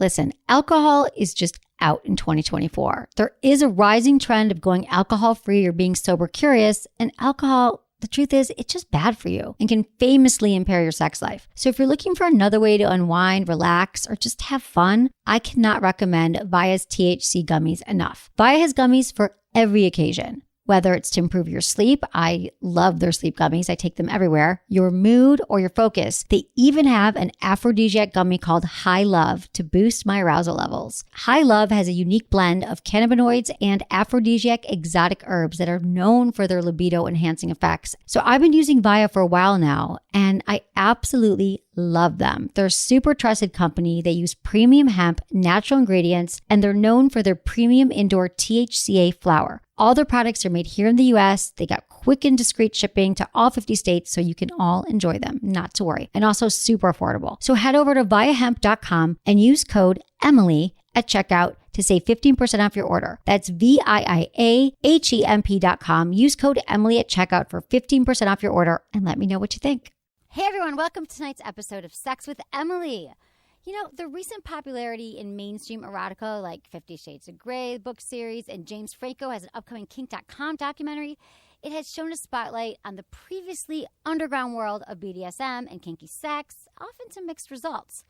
Listen, alcohol is just out in 2024. There is a rising trend of going alcohol-free or being sober curious, and alcohol, the truth is, it's just bad for you and can famously impair your sex life. So if you're looking for another way to unwind, relax, or just have fun, I cannot recommend Via's THC gummies enough. Via has gummies for every occasion. Whether it's to improve your sleep, I love their sleep gummies. I take them everywhere. Your mood or your focus. They even have an aphrodisiac gummy called High Love to boost my arousal levels. High Love has a unique blend of cannabinoids and aphrodisiac exotic herbs that are known for their libido enhancing effects. So I've been using Via for a while now, and I absolutely love them. They're a super trusted company. They use premium hemp, natural ingredients, and they're known for their premium indoor THCA flower. All their products are made here in the US. They got quick and discreet shipping to all 50 states, so you can all enjoy them, not to worry. And also super affordable. So head over to viahemp.com and use code Emily at checkout to save 15% off your order. That's VIIAHEMP.com. Use code Emily at checkout for 15% off your order and let me know what you think. Hey everyone, welcome to tonight's episode of Sex with Emily. You know, the recent popularity in mainstream erotica like 50 Shades of Grey book series and James Franco has an upcoming Kink.com documentary. It has shown a spotlight on the previously underground world of BDSM and kinky sex, often to mixed results.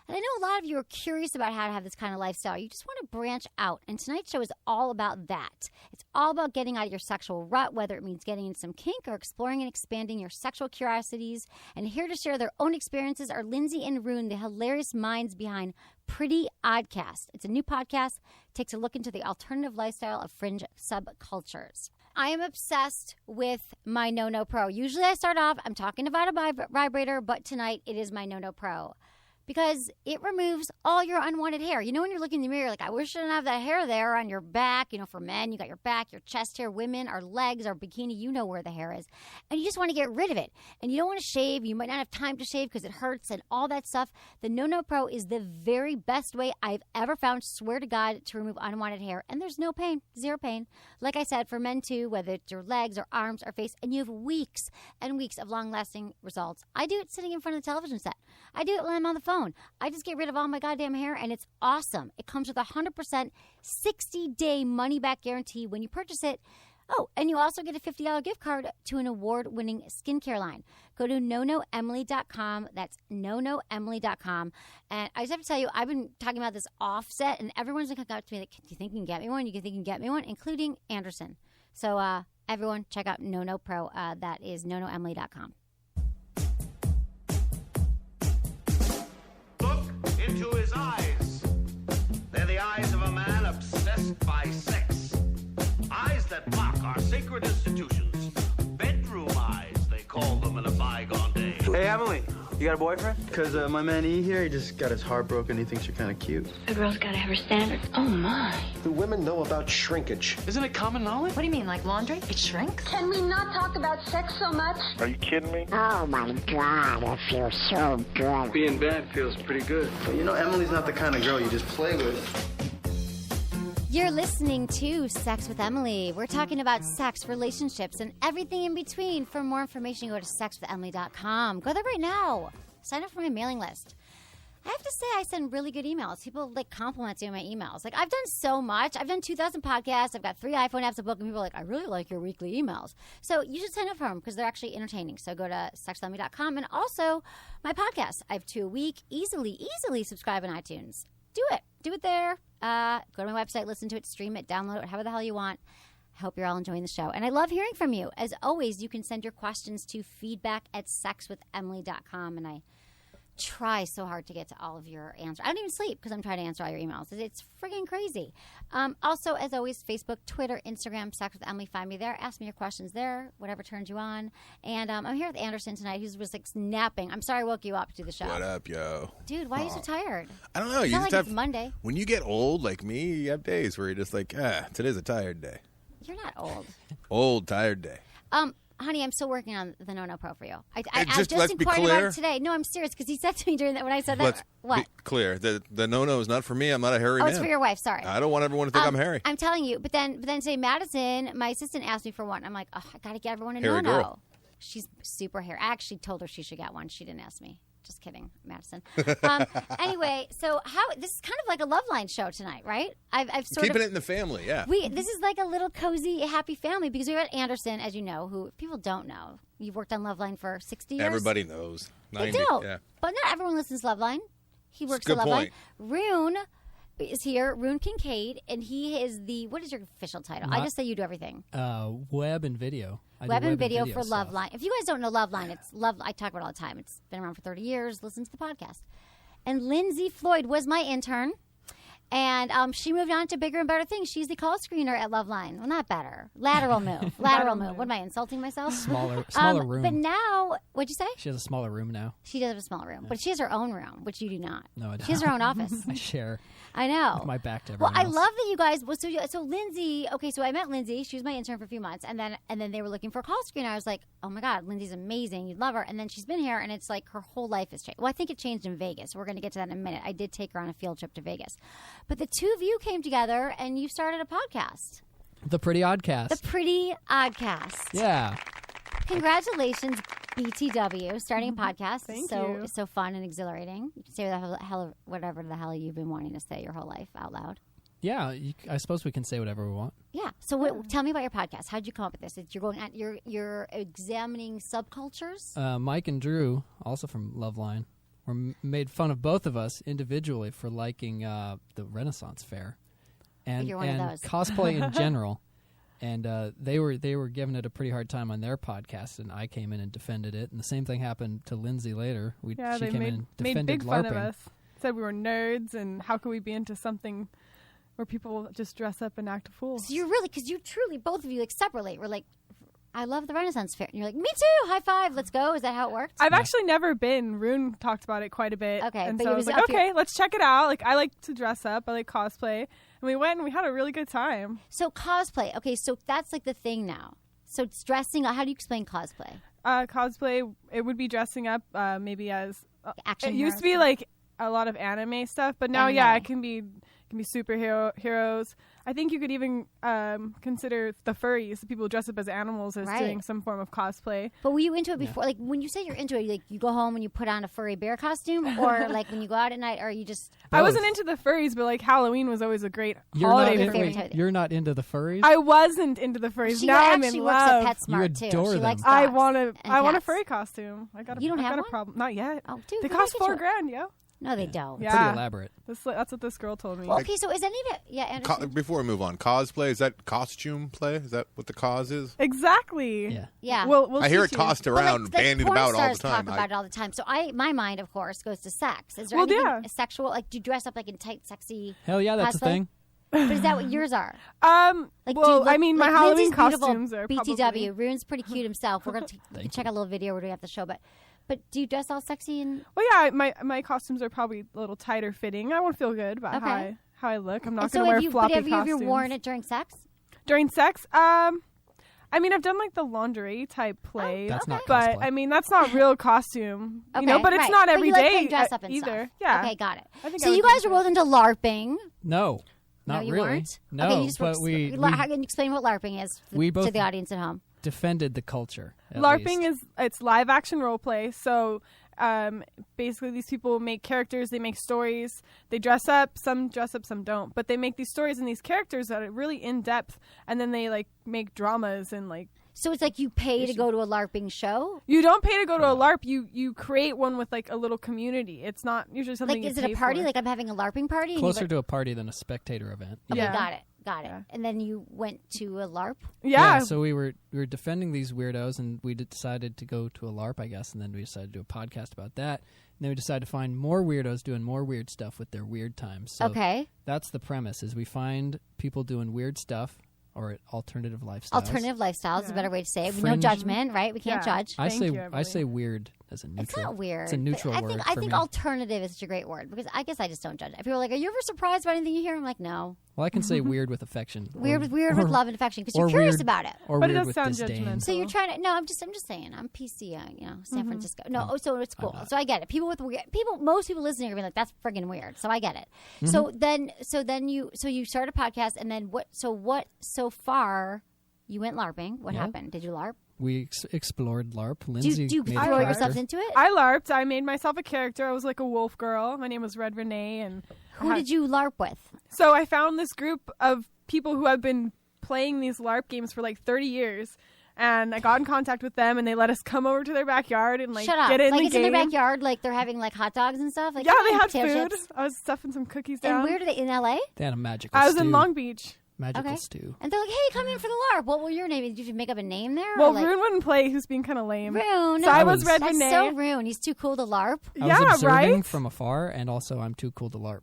And I know a lot of you are curious about how to have this kind of lifestyle. You just want to branch out. And tonight's show is all about that. It's all about getting out of your sexual rut, whether it means getting into some kink or exploring and expanding your sexual curiosities. And here to share their own experiences are Lindsay and Rhune, the hilarious minds behind Pretty Oddcast. It's a new podcast, takes a look into the alternative lifestyle of fringe subcultures. I am obsessed with my No-No Pro. Usually I start off, I'm talking about a vibrator, but tonight it is my No-No Pro. Because it removes all your unwanted hair. You know, when you're looking in the mirror, like, I wish I didn't have that hair there on your back. You know, for men, you got your back, your chest hair. Women, our legs, our bikini, you know where the hair is. And you just want to get rid of it. And you don't want to shave. You might not have time to shave because it hurts and all that stuff. The No-No Pro is the very best way I've ever found, swear to God, to remove unwanted hair. And there's no pain, zero pain. Like I said, for men too, whether it's your legs or arms or face, and you have weeks and weeks of long-lasting results. I do it sitting in front of the television set. I do it when I'm on the phone. I just get rid of all my goddamn hair, and it's awesome. It comes with a 100% 60-day money-back guarantee when you purchase it. Oh, and you also get a $50 gift card to an award-winning skincare line. Go to nonoemily.com. That's nonoemily.com. And I just have to tell you, I've been talking about this offset, and everyone's been coming out to me like, do you think you can get me one? You think you can get me one? Including Anderson. So everyone, check out No-No Pro. That is nonoemily.com. Into his eyes. They're the eyes of a man obsessed by sex. Eyes that mock our sacred institutions. Bedroom eyes, they call them in a bygone day. Hey, Emily, you got a boyfriend? Because my man E here, he just got his heart broken. He thinks you're kind of cute. A girl's got to have her standards. Oh, my. Do women know about shrinkage? Isn't it common knowledge? What do you mean, like laundry? It shrinks? Can we not talk about sex so much? Are you kidding me? Oh my God, it feels so good. Being bad feels pretty good. But you know, Emily's not the kind of girl you just play with. You're listening to Sex with Emily. We're talking about sex, relationships, and everything in between. For more information, go to sexwithemily.com. Go there right now. Sign up for my mailing list. I have to say, I send really good emails. People like compliment me on my emails. Like, I've done so much. I've done 2,000 podcasts. I've got 3 iPhone apps, a book, and people are like, I really like your weekly emails. So you should sign up for them because they're actually entertaining. So go to sexwithemily.com. And also, my podcast. I have 2 a week. Easily subscribe on iTunes. Do it. Do it there. Go to my website, listen to it, stream it, download it, however the hell you want. I hope you're all enjoying the show. And I love hearing from you. As always, you can send your questions to feedback@sexwithemily.com. And I try so hard to get to all of your answers. I don't even sleep because I'm trying to answer all your emails. It's friggin' crazy. Also, as always, Facebook, Twitter, Instagram, Sex with Emily. Find me there. Ask me your questions there, whatever turns you on. And I'm here with Anderson tonight, who was like napping. I'm sorry I woke you up to do the show. What up, yo? Dude, why are you so tired? I don't know. It's You not just like have it's Monday. When you get old like me, you have days where you're just like, today's a tired day. You're not old. Old, tired day. Honey, I'm still working on the No-No Pro for you. I just just let's be inquired about clear. it today. No, I'm serious because he said to me during that when I said Let's that. What? be clear. The no-no is not for me. I'm not a hairy man. Oh, it's for your wife. Sorry. I don't want everyone to think I'm hairy. I'm telling you. But then today, Madison, my assistant, asked me for one. I'm like, oh, I got to get everyone a Hairy No-No. girl. She's super hairy. I actually told her she should get one. She didn't ask me. Just kidding, Madison. Anyway, so this is kind of like a Loveline show tonight, right? I've sort Keeping of, it in the family, yeah. This is like a little cozy, happy family because we've got Anderson, as you know, who people don't know. You've worked on Loveline for 60 years. Everybody knows. 90, They do, yeah. but not everyone listens to Loveline. He works Good at Loveline. point. Rhune is here, Rhune Kincaid, and he is what is your official title? I just say you do everything. Web and video. Web and video for stuff. Loveline. If you guys don't know Loveline, it's Love. I talk about it all the time. It's been around for 30 years. Listen to the podcast. And Lindsay Floyd was my intern, and she moved on to bigger and better things. She's the call screener at Loveline. Well, not better. Lateral move. Lateral move. What am I insulting myself? Smaller room. But now, what'd you say? She has a smaller room now. She does have a smaller room, but she has her own room, which you do not. No, I don't. She has her own office. I share. I know. With my back to Well, everyone I else. love that you guys. Well, so Lindsay. Okay, so I met Lindsay. She was my intern for a few months, and then they were looking for a call screener. I was like, oh my god, Lindsay's amazing. You'd love her. And then she's been here, and it's like her whole life has changed. Well, I think it changed in Vegas. We're going to get to that in a minute. I did take her on a field trip to Vegas, but the two of you came together and you started a podcast, The Pretty Oddcast. the Pretty Oddcast. Yeah. Congratulations, BTW, starting a podcast. Thank so you. so fun and exhilarating. You can say whatever the hell you've been wanting to say your whole life out loud. Yeah, I suppose we can say whatever we want. Yeah. So tell me about your podcast. How did you come up with this? You're going at you're examining subcultures. Mike and Drew, also from Loveline, made fun of both of us individually for liking the Renaissance Fair and You're one of those. cosplay in general. And they were giving it a pretty hard time on their podcast, and I came in and defended it. And the same thing happened to Lindsay later. She they came in made and defended big fun of LARPing. us. Said we were nerds, and how could we be into something where people just dress up and act a fool? So you're really, because you truly, both of you, like separately, were like, I love the Renaissance Fair. And you're like, me too. High five. Let's go. Is that how it worked? I've actually never been. Rhune talked about it quite a bit. Okay, and but so it I was was like, up your- okay, let's check it out. Like, I like to dress up. I like cosplay. And we went and we had a really good time. So cosplay. Okay, so that's like the thing now. So it's dressing. How do you explain cosplay? Cosplay, it would be dressing up maybe as... Action it used to be heroes? like a lot of anime stuff, but now, yeah, it can be superheroes. I think you could even consider the furries, the people who dress up as animals, as Right. doing some form of cosplay. But were you into it before? Like when you say you're into it, like you go home and you put on a furry bear costume, or like when you go out at night, or you just? I wasn't into the furries, but like Halloween was always a great You're holiday not, for wait, me. you're not into the furries? I wasn't into the furries. She now I'm actually in works love. at PetSmart too. adore She them. likes I dogs want and a cats. furry costume. You don't have got one? a problem. Not yet. Oh, dude, they we gotta cost get you- $4,000, yo. No, they don't. Yeah. Pretty elaborate. That's what this girl told me. Well, okay, so is any of it? Yeah, Anderson. Before we move on, cosplay, is that costume play? Is that what the cause is? Exactly. Yeah. Yeah. We'll I hear it teach you. tossed But, like, around, like bandied porn about all the stars time. Talk about it all the time. So my mind, of course, goes to sex. Is there Well, anything yeah. sexual? Like, do you dress up like in tight, sexy? Hell yeah, that's cosplay? a thing. But is that what yours are? Well, Like, do you look- I mean, my like Halloween Lindsay's beautiful costumes are BTW. probably... Rune's pretty cute himself. We're gonna check out a little video we're doing after the show, but do you dress all sexy and? Well, yeah, my costumes are probably a little tighter fitting. I won't feel good about Okay. how I look. I'm not And going so to wear have you? But floppy have you costumes. worn it during sex? During sex? I mean, I've done like the lingerie type plays, That's not but cosplay. I mean, that's not real costume. Okay, you know, but it's right. not But every you like day playing dress up and either. stuff. Yeah. Okay, got it. I think So I you would guys are both into LARPing. No, not No, you really. weren't? No, okay, you just but we how can you explain what LARPing is we to both the audience at home? defended the culture. at LARPing least. it's live action role play. So basically, these people make characters. They make stories. They dress up. Some dress up, some don't. But they make these stories and these characters that are really in depth. And then they like make dramas and like. So it's like you pay to go to a LARPing show? You don't pay to go to a LARP. You create one with like a little community. It's not usually something. Like, you is it a pay party? for. Like I'm having a LARPing party? and Closer you to a party than a spectator event. Okay, Yeah. got it. Yeah. And then you went to a LARP? Yeah. So we were defending these weirdos, and we decided to go to a LARP, I guess, and then we decided to do a podcast about that. And then we decided to find more weirdos doing more weird stuff with their weird times. So Okay. that's the premise: is we find people doing weird stuff or alternative lifestyles. Alternative lifestyles is a better way to say it. No Fringe. judgement, right? We can't Yeah. judge. I Thank say you, I say Emily. weird as a neutral. It's not weird. It's a neutral but word. I for think me. alternative is such a great word because I guess I just don't judge it. People are like, "Are you ever surprised by anything you hear?" I'm like, "No." Well, I can say weird with affection. Weird with or- love and affection because or you're curious weird- about it. Or But it weird does with sound disdain. judgmental. So you're trying to? No, I'm just saying. I'm PC. San Francisco. No, so it's cool. So I get it. People with weird most people listening are gonna be like, "That's friggin' weird." So I get it. So then you start a podcast, and then what? So far, you went LARPing. What Yeah. happened? Did you LARP? we explored LARP. Lindsay, do you made a throw yourself character. into it? I LARPed. I made myself a character. I was like a wolf girl. My name was Rhune, and Who did you LARP with? So I found this group of people who have been playing these LARP games for like 30 years. And I got in contact with them, and they let us come over to their backyard and like Shut up. get in like the it's game. in their backyard, like they're having like hot dogs and stuff. Like, Yeah, they had potato food. chips. I was stuffing some cookies down. And where do they in LA? They had a magical I was stew. in Long Beach. Magical Okay. stew. And they're like, "Hey, come in for the LARP. What will your name be? Did you make up a name there?" Well, or like, Rhune wouldn't play. He was being kind of lame. Rhune. So I was- was Red That's Renee. so Rhune. He's too cool to LARP. I Yeah, was observing right? from afar, and also I'm too cool to LARP.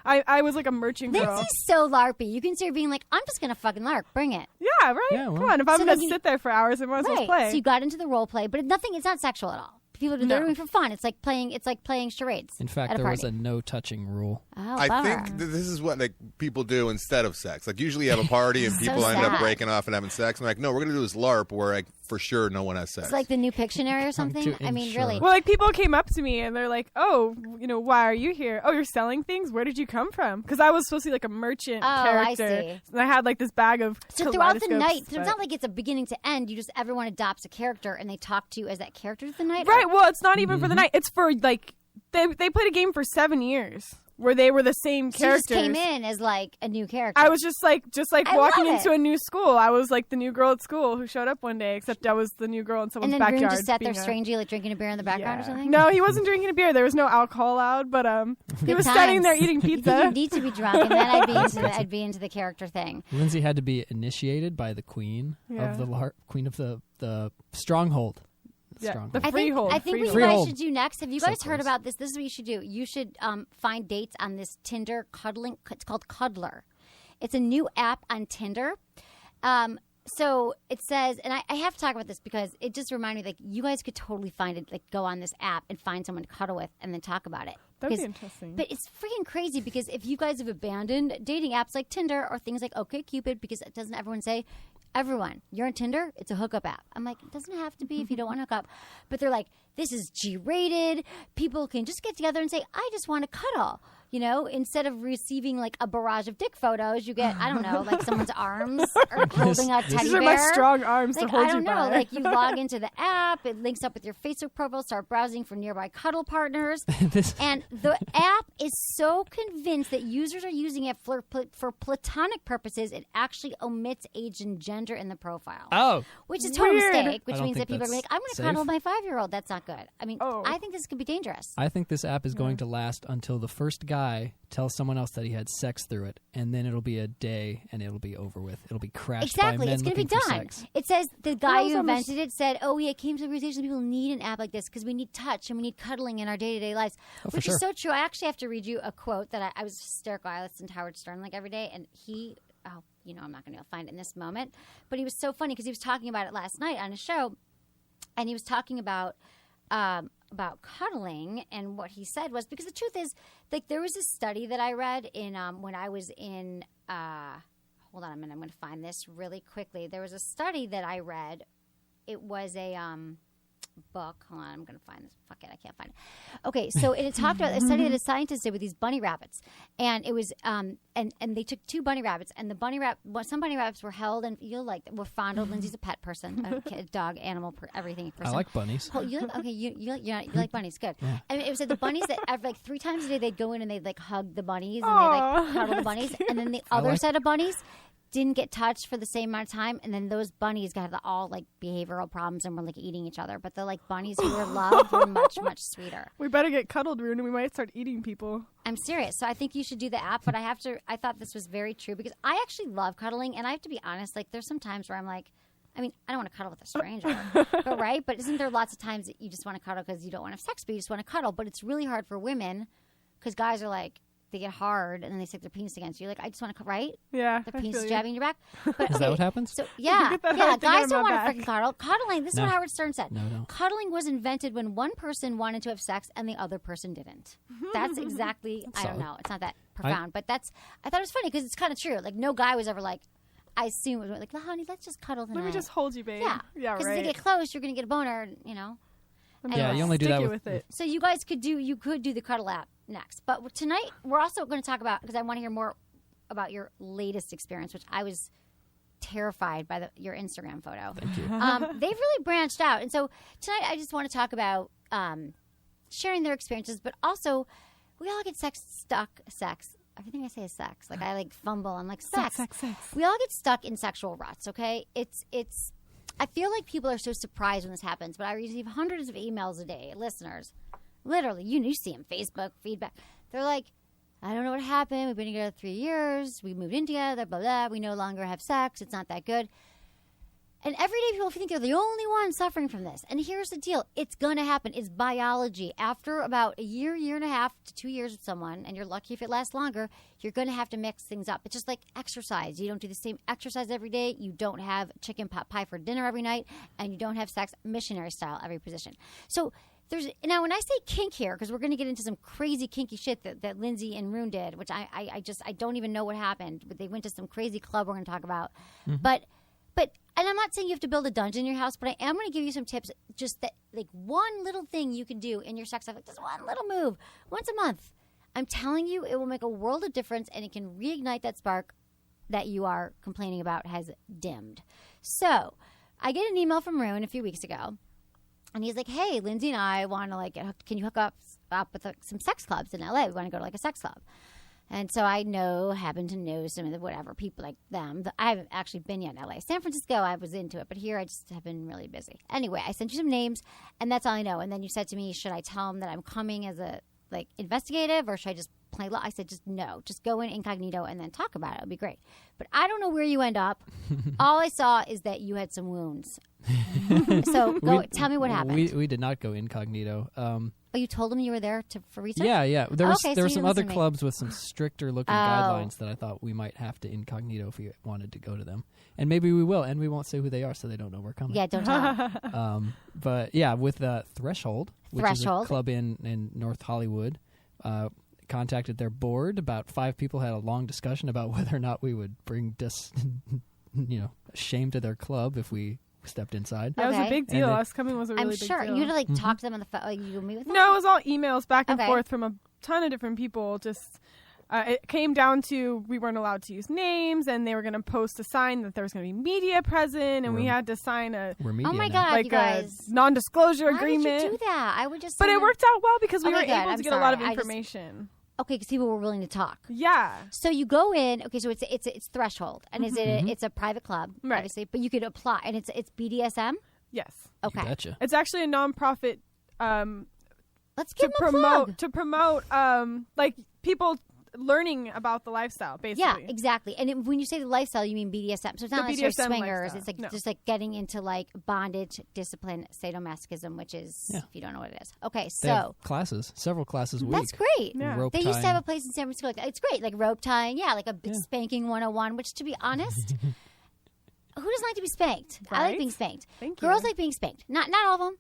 I was like a merchant girl. Lindsay's so LARPy. You can see her being like, "I'm just gonna fucking LARP. Bring it." Yeah, right? Yeah, well. Come on. If I'm So going then to you- sit there for hours, I might as well Right. play. So you got into the role play, but it's not sexual at all. People they're No. doing it for fun. It's like playing charades. In fact, at a there was party. a no touching rule. Oh, I bummer. think this is what like people do instead of sex. Like usually you have a party and So people end up sad. breaking off and having sex. I'm like, no, we're gonna do this LARP where like for sure no one has sex. It's like the new Pictionary or something. too I mean, unsure. really. Well, like people came up to me and they're like, "Oh, why are you here? Oh, you're selling things. Where did you come from?" Because I was supposed to be like a merchant Oh, I character, see. and I had like this bag of So throughout the kaleidoscopes, night, so but- it's not like it's a beginning to end. You just everyone adopts a character and they talk to you as that character through the night. right. Well, it's not even for the night. It's for like they played a game for 7 years where they were the same So you just characters. came in as like a new character. I was just like I walking love into it. a new school. I was like the new girl at school who showed up one day, except I was the new girl in someone's and then Rhune backyard. just sat there being a- strangely, like drinking a beer in the background or something. No, he wasn't drinking a beer. There was no alcohol allowed, but he Good was standing there times. eating You pizza. need to be drunk, and then I'd be into the character thing. Lindsay had to be initiated by the queen Yeah. of the LARP, queen of the stronghold. Yeah, Stronghold. the I think Freehold. what you guys Freehold. should do next. Have you So guys heard close. about this? This is what you should do. You should find dates on this Tinder cuddling. It's called Cuddler. It's a new app on Tinder. So it says, and I have to talk about this because it just reminded me, like, you guys could totally find it, like, go on this app and find someone to cuddle with and then talk about it. That'd be Because- interesting. But it's freaking crazy because if you guys have abandoned dating apps like Tinder or things like OkCupid, because doesn't everyone say, everyone, you're on Tinder, it's a hookup app. I'm like, it doesn't have to be if you don't want to hook up. But they're like, this is G-rated. People can just get together and say, I just want to cuddle. You know, instead of receiving like a barrage of dick photos, you get, I don't know, like someone's arms or holding a teddy These bear. are my strong arms Like, to hold I don't you know. by. Like you log into the app, it links up with your Facebook profile, start browsing for nearby cuddle partners. And the app is so convinced that users are using it for platonic purposes, it actually omits age and gender in the profile. Oh, Which is a total Weird. mistake, I which don't means that think people are like, that's I'm going to safe. cuddle my 5-year-old. That's not good. I mean, Oh. I think this could be dangerous. I think this app is going to last until the first guy tells someone else that he had sex through it, and then it'll be a day and it'll be over with. It'll be crashed Exactly. by men It's going to be looking for done. sex. It says the guy else who on this- invented it said, oh, yeah, it came to the realization that people need an app like this because we need touch and we need cuddling in our day-to-day lives, Oh, for which sure. is so true. I actually have to read you a quote that I was hysterical. I listened to Howard Stern like every day, and he, I'm not going to find it in this moment, but he was so funny because he was talking about it last night on a show, and he was talking about cuddling, and what he said was, because the truth is, like, there was a study that I read in when I was in hold on a minute, I'm going to find this really quickly. There was a study that I read. It was a book. Hold on, I'm going to find this. Fuck it, I can't find it. Okay, so it talked about a study that a scientist did with these bunny rabbits, and it was and they took 2 bunny rabbits, and some bunny rabbits were held and were fondled. Lindsay's a pet person, a kid, dog, animal, everything. Person. I like bunnies. Oh, you like, okay? You like bunnies? Good. And it was like the bunnies that like 3 times a day they'd go in and they'd like hug the bunnies and they like cuddle the bunnies, and then the other set of bunnies didn't get touched for the same amount of time, and then those bunnies got all like behavioral problems and were like eating each other. But the like bunnies who were loved were much sweeter. We better get cuddled, Rhune, and we might start eating people. I'm serious. So I think you should do the app, but I thought this was very true because I actually love cuddling, and I have to be honest, like there's some times where I'm like, I mean, I don't want to cuddle with a stranger, but right? But isn't there lots of times that you just want to cuddle because you don't want to have sex, but you just want to cuddle? But it's really hard for women because guys are like, they get hard and then they stick their penis against you. Like, I just want to, right? Yeah, The I penis feel you. jabbing your back. But, Is that what happens? So yeah, get that yeah. hard to get Guys on don't my want to back. freaking cuddle. Cuddling. This is No. what Howard Stern said. No. Cuddling was invented when one person wanted to have sex and the other person didn't. That's exactly. I don't solid. know. It's not that profound, but I thought it was funny because it's kind of true. Like no guy was ever like. I assume it was like, honey, let's just cuddle tonight. Let me just hold you, babe. Yeah, Yeah, because right. if they get close, you're gonna get a boner. You know. Let me Yeah, you only do stick that you with it. So you guys could do the cuddle app next, but tonight we're also going to talk about, because I want to hear more about your latest experience, which I was terrified by your Instagram photo. Thank you. They've really branched out. And so tonight I just want to talk about sharing their experiences, but also we all get sex. Everything I say is sex. Like I fumble. I'm like sex. We all get stuck in sexual ruts. Okay, it's. I feel like people are so surprised when this happens, but I receive hundreds of emails a day, listeners. Literally, you see them, Facebook feedback. They're like, I don't know what happened. We've been together 3 years. We moved in together. Blah blah. We no longer have sex. It's not that good. And everyday people think they're the only ones suffering from this. And here's the deal. It's going to happen. It's biology. After about a year and a half to 2 years with someone, and you're lucky if it lasts longer, you're going to have to mix things up. It's just like exercise. You don't do the same exercise every day. You don't have chicken pot pie for dinner every night. And you don't have sex missionary style every position. So now when I say kink here, because we're going to get into some crazy kinky shit that Lindsay and Rhune did, which I don't even know what happened. But they went to some crazy club we're going to talk about. Mm-hmm. But and I'm not saying you have to build a dungeon in your house, but I am going to give you some tips. Just that, like one little thing you can do in your sex life, like just one little move once a month. I'm telling you, it will make a world of difference, and it can reignite that spark that you are complaining about has dimmed. So I get an email from Rhune a few weeks ago, and he's like, "Hey, Lindsay and I want to can you hook up with some sex clubs in LA? We want to go to a sex club." And so I happen to know some of the whatever people like them. I haven't actually been yet in LA. San Francisco, I was into it, but here I just have been really busy. Anyway, I sent you some names, and that's all I know. And then you said to me, should I tell them that I'm coming as a investigative, or should I just play I said, just no. Just go in incognito and then talk about it. It would be great. But I don't know where you end up. All I saw is that you had some wounds. So tell me what happened. We did not go incognito. Oh, you told them you were there for research? Yeah. There were some other clubs with some stricter looking guidelines that I thought we might have to incognito if we wanted to go to them. And maybe we will, and we won't say who they are so they don't know we're coming. Yeah, don't tell them. But yeah, with Threshold, which is a club in North Hollywood, contacted their board. About 5 people had a long discussion about whether or not we would bring shame to their club if we stepped inside. That was a big deal. Us coming was a really big deal. I'm sure. You had to talk to them on the phone. You meet with them? No, it was all emails back and forth from a ton of different people. Just it came down to we weren't allowed to use names, and they were going to post a sign that there was going to be media present, and we had to sign a you guys, non-disclosure agreement. Why would you do that? I would just. But it worked out well because we were able to get a lot of information. Okay, because people were willing to talk. Yeah. So you go in. Okay, so it's Threshold, and it's a private club, right? Obviously, but you could apply, and it's BDSM. Yes. Okay. Gotcha. It's actually a nonprofit. Let's give them a promote people learning about the lifestyle, basically. Yeah, exactly. And when you say the lifestyle, you mean BDSM. So it's not necessarily swingers. Lifestyle. It's just getting into bondage, discipline, sadomasochism, which is if you don't know what it is. Okay, so they have classes, several classes a week. That's great. Yeah. Rope they tying. used to have a place in San Francisco. It's great, like rope tying. Yeah, like spanking 101. Which, to be honest, who doesn't like to be spanked? Right? I like being spanked. Thank Girls you. like being spanked. Not all of them.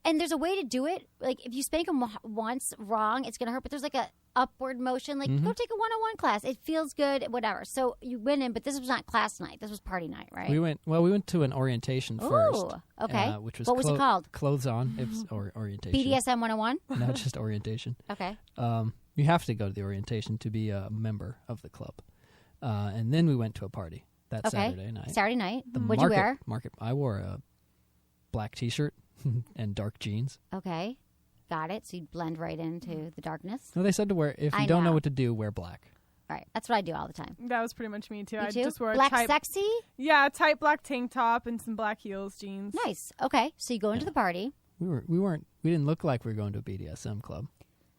And there's a way to do it. Like, if you spank them once wrong, it's going to hurt. But there's a upward motion. Like, go take a 101 class. It feels good, whatever. So you went in, but this was not class night. This was party night, right? We went to an orientation first. Okay. Which was what was it called? Clothes On. It was orientation. BDSM 101? No, just orientation. Okay. You have to go to the orientation to be a member of the club. And then we went to a party that Saturday night. Saturday night. What'd you wear? I wore a black T-shirt and dark jeans. Okay. Got it. So you blend right into the darkness. No, they said to wear, if you don't know what to do, wear black. Right. That's what I do all the time. That was pretty much me, too. You I too? just wore black a tight, sexy? Yeah, a tight black tank top and some black heels, jeans. Nice. Okay. So you go into the party. We didn't look like we were going to a BDSM club.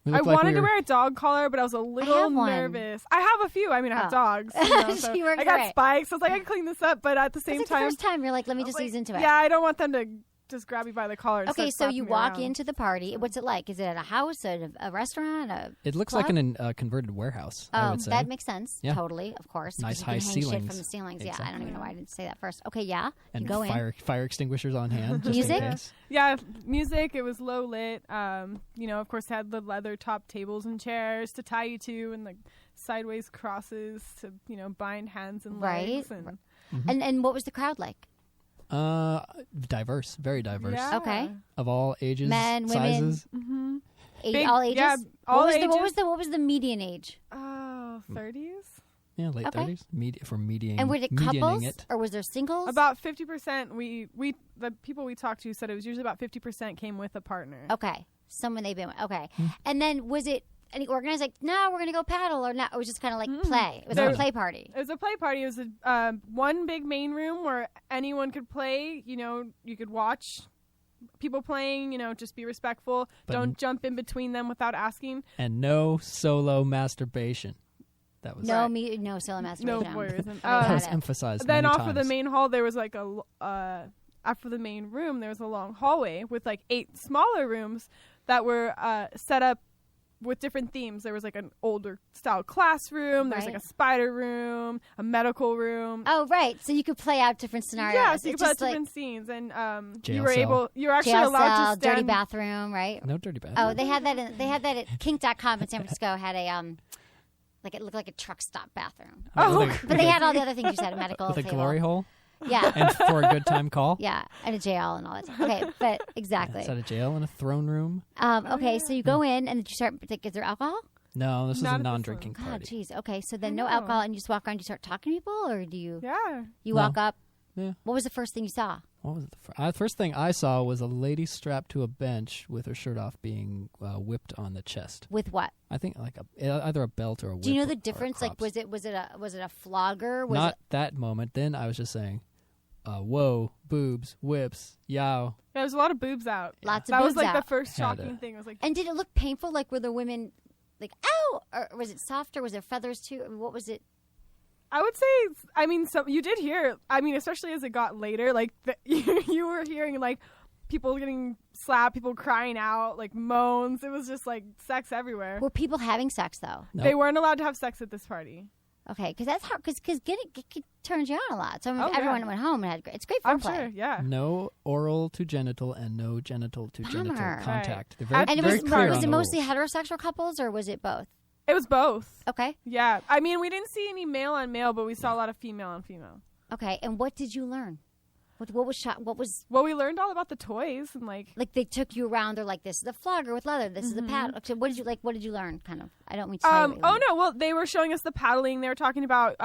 I wanted to wear a dog collar, but I was a little nervous. I have a few. I mean, I have dogs. So I got spikes. I was like, I can clean this up, but at the same time, the first time you're like, let me just ease into it. Yeah, I don't want them to just grab you by the collar. Okay, so you walk into the party. What's it like? Is it at a house, a restaurant, It looks club? like a converted warehouse. Oh, I would say. That makes sense. Yeah. Totally, of course. Nice you high can hang ceilings. Shit from the ceilings. Exactly. Yeah, I don't even know why I didn't say that first. Okay, yeah. And you go fire extinguishers on hand. Just Music? In case. Yeah, music. It was low lit. Of course, had the leather top tables and chairs to tie you to, and sideways crosses to bind hands and legs. And what was the crowd like? Diverse, very diverse. Yeah. Okay. Of all ages, men, sizes. women, Big, all ages. Yeah, all ages. What was the median age? 30s. Yeah, late Okay. 30s. For mediating. And were it mediating couples it. or was there singles? About 50%. The people we talked to said it was usually about 50% came with a partner. Okay. Someone they've been with. Okay. Hmm. And then was it any organized like, no, we're going to go paddle or not? It was just kind of like play. It was like a play party. It was a play party. It was a one big main room where anyone could play. You know, you could watch people playing. You know, just be respectful. Don't jump in between them without asking. And no solo masturbation. That was no solo masturbation. No voyeurism. that was emphasized. Then many off of the times. main hall, there was like after the main room, there was a long hallway with like 8 smaller rooms that were set up with different themes. There was like an older style classroom. There's like a spider room, a medical room. Oh, right. So you could play out different scenarios. Yeah, so you It's could play out just like different scenes, and Jail you were cell. you were actually jail allowed cell, to stand. dirty bathroom, right? No dirty bathroom. Oh, they had that at kink.com in San Francisco. Had a like it looked like a truck stop bathroom. But they had all the other things you said, a medical with a table. glory hole. Yeah. And for a good time call. Yeah, and a jail and all that stuff. Okay, but exactly. It's at a jail and a throne room. Okay, so you go in and you start. Like, is there alcohol? No, this is Not a at this non-drinking God, party. jeez. Okay, so then no alcohol, and you just walk around. You start talking to people, or do you? Yeah. You No. walk up. Yeah. What was the first thing you saw? What was the first thing I saw was a lady strapped to a bench with her shirt off, being whipped on the chest. With what? I think like either a belt or a whip. Do you know the or difference? a Like, crops. was it a flogger? Was Not it? that moment. Then I was just saying, whoa, boobs, whips, yow. There was a lot of boobs out. Lots of That was boobs like out. the first Had shocking a- thing. It was like, And did it look painful? Like, were the women like, ow? Or was it soft? Or was there feathers too? I mean, what was it? I would say, I mean, so you did hear. I mean, especially as it got later, like you were hearing like people getting slapped, people crying out, like moans. It was just like sex everywhere. Were people having sex though? No. They weren't allowed to have sex at this party. Okay, because that's hard. Because it turns you on a lot. So I mean, Oh, if everyone yeah. went home and had it's great I'm foreplay. sure, yeah. No oral to genital and no genital to genital Bummer. contact. Right. They're very, And it very was clear was on it the mostly rules. heterosexual couples or was it both? It was both. Okay. Yeah. I mean, we didn't see any male on male, but we saw a lot of female on female. Okay. And what did you learn? What was shot? What was Well, we learned all about the toys and like they took you around? They're like, this is a flogger with leather. This is a Mm-hmm. paddle. So what did you like? What did you learn? Kind of. I don't mean to. Tell you what you oh learned. no, well they were showing us the paddling. They were talking about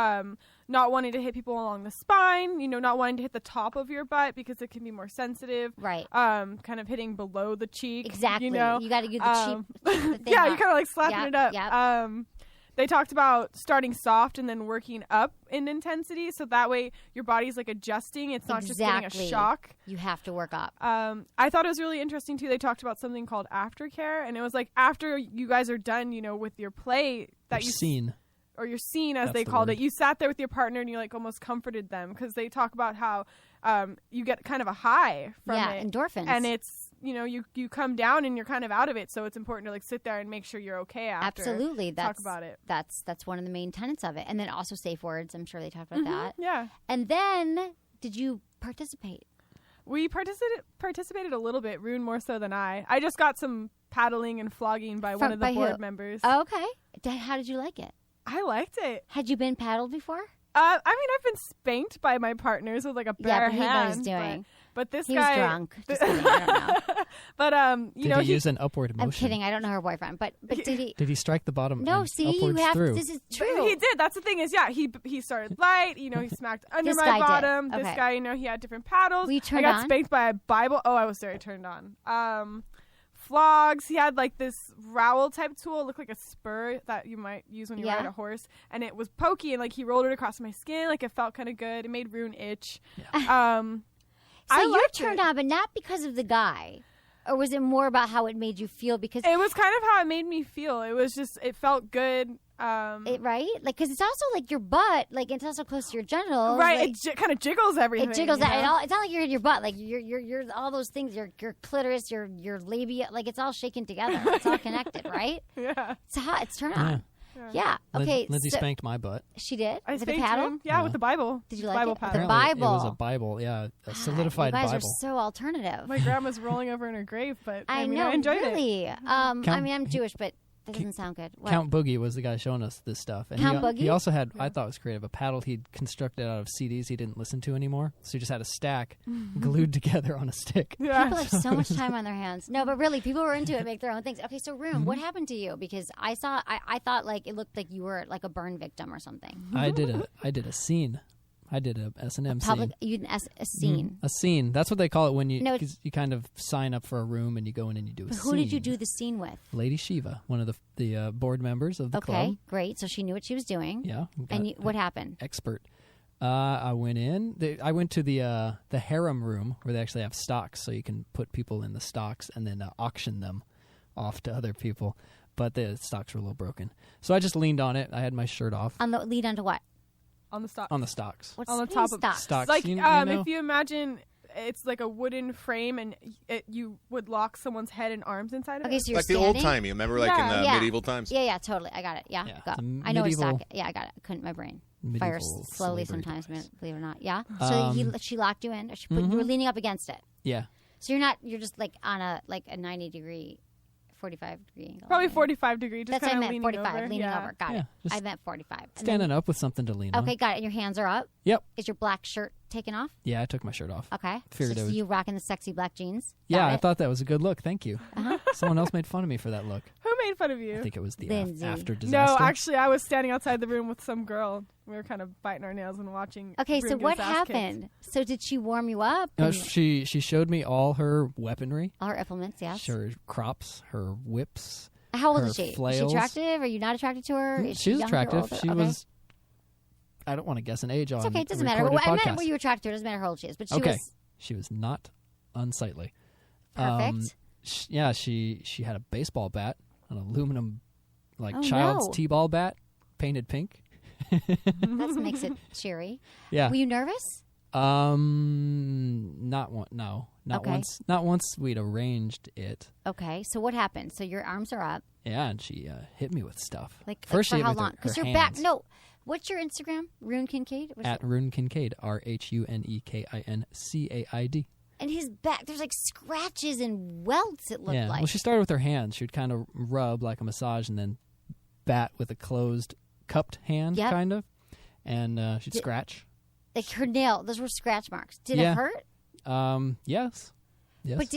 not wanting to hit people along the spine, you know, not wanting to hit the top of your butt because it can be more sensitive. Right. Kind of hitting below the cheek. Exactly. You know? You got to get the cheap. The thing yeah, up. you kind of like slapping Yep, it up. yep. They talked about starting soft and then working up in intensity, so that way your body's like adjusting. It's not just getting Exactly. a shock. You have to work up. I thought it was really interesting too. They talked about something called aftercare, and it was like after you guys are done, you know, with your play that You're seen. or your scene as That's they the called word. it. You sat there with your partner and you like almost comforted them because they talk about how you get kind of a high from Yeah, it, endorphins. and it's you know you come down and you're kind of out of it, so it's important to like sit there and make sure you're okay after. Absolutely. talk That's about it. That's one of the main tenets of it. And then also safe words. I'm sure they talked about that. Yeah, And then did you participate? we participated a little bit. Rhune more so than I. I just got some paddling and flogging by one of the by who? board members. Oh, okay. How did you like it? I liked it. Had you been paddled before? I mean, I've been spanked by my partners with like a bare but he knew what he was hand, doing. But this He guy was drunk. Just kidding. I don't know. But you Did know, he use an upward motion? I'm kidding. I don't know her boyfriend. But did he? Did he strike the bottom? No. and See, you upwards have. through? This is true. He did. That's the thing is, yeah, he started light. You know, he smacked under This my guy did. bottom. This Okay. guy, you know, he had different paddles. Were you turned I got on? spanked by a Bible. Oh, I was very turned on. Flogs. He had like this rowel type tool. It looked like a spur that you might use when you Yeah. ride a horse, and it was pokey. And like he rolled it across my skin. Like it felt kind of good. It made Rhune itch. So I you're liked turned it. on, but not because of the guy, or was it more about how it made you feel? Because It was kind of how it made me feel. It was just, it felt good. right, like because it's also like your butt, like it's also close to your genitals, Right, like, it kind of jiggles everything. it jiggles you out. know? It's not like you're in your butt, like you're all those things, your clitoris, your labia, like it's all shaken together. It's all connected, right? Yeah. It's hot. It's turned on. Yeah. Okay. Lindsay so- spanked my butt. She did. I With the spanked paddle. him. Yeah, with the Bible. Did you like Bible it? paddle. The Apparently Bible. It was a Bible, yeah, a solidified you guys Bible. are so alternative. My grandma's rolling over in her grave, but I mean, know. I enjoyed really. it. I mean, I'm Jewish, but That doesn't sound good. What? Count Boogie was the guy showing us this stuff. And Count Boogie? He also had, I thought it was creative, a paddle he'd constructed out of CDs he didn't listen to anymore. So he just had a stack glued together on a stick. Yeah. People have so much time on their hands. No, but really, people were into it, make their own things. Okay, so Rhune, what happened to you? Because I thought like it looked like you were like a burn victim or something. I did a scene. I did a S&M scene. You did a scene. A scene. That's what they call it when you No, cause you kind of sign up for a room and you go in and you do a scene. Who did you do the scene with? Lady Shiva, one of the board members of the club. Okay, great. So she knew what she was doing. Yeah. And what happened? Expert. I went in. I went to the harem room where they actually have stocks, so you can put people in the stocks and then auction them off to other people. But the stocks were a little broken, so I just leaned on it. I had my shirt off. Lead onto what? On the stock. On the stocks. What's on the top of stocks. Like you know? if you imagine it's like a wooden frame and you would lock someone's head and arms inside of it. Okay, so you're like the standing? old timey. Remember, like in the medieval times. Yeah, totally. I got it. Yeah, Yeah, go. it's a I know what medieval- stock. Yeah, I got it. Couldn't my brain fires Medieval slowly slavery sometimes, device. believe it or not. Yeah. So she locked you in. Or you were leaning up against it. Yeah. So you're not. You're just like on a 90-degree. 45-degree angle. Probably 45 degree. Just That's what I kinda meant. leaning 45, over. leaning Yeah. over. Got Yeah, it. just I meant 45. And Standing up with something to lean on. Okay, got it. And your hands are up. Yep. Is your black shirt taken off? Yeah, I took my shirt off. Okay. Figured so it was- you rocking the sexy black jeans? Yeah, Got I it. thought that was a good look. Thank you. Uh-huh. Someone else made fun of me for that look. Who made fun of you? I think it was the Lindsay. after No, disaster. actually, I was standing outside the room with some girl. We were kind of biting our nails and watching. Okay, Rhune so get what his ass kicked. happened? So did she warm you up? No, And- she showed me all her weaponry, all her implements, yes. her crops, her whips. How old her is she? Is she flails. attractive? Are you not attracted to her? Is She was younger or attractive. older? She Okay. was. I don't want to guess an age on. It's okay. It a doesn't matter. recorded I meant podcast. were you attracted to her? It doesn't matter how old she is. But she Okay. was She was not unsightly. perfect. Yeah, she had a baseball bat, an aluminum, like Oh, child's no. t-ball bat, painted pink. That makes it cheery. Yeah. Were you nervous? Not one. No, not Okay. once. Not once we'd arranged it. Okay. So what happened? So your arms are up. Yeah, and she hit me with stuff. Like First, for she hit how me with long? her Because your hands. back. No. What's your Instagram? Rhune Kincaid. What is At it? Rhune Kincaid, RHUNEKINCAID. And his back. There's like scratches and welts. It looked Yeah. like. Well, she started with her hands. She'd kind of rub like a massage, and then bat with a closed, cupped hand, Yep. kind of, and she'd scratch. like her nail. Those were scratch marks. Did Yeah. it hurt? Yes. Yes. But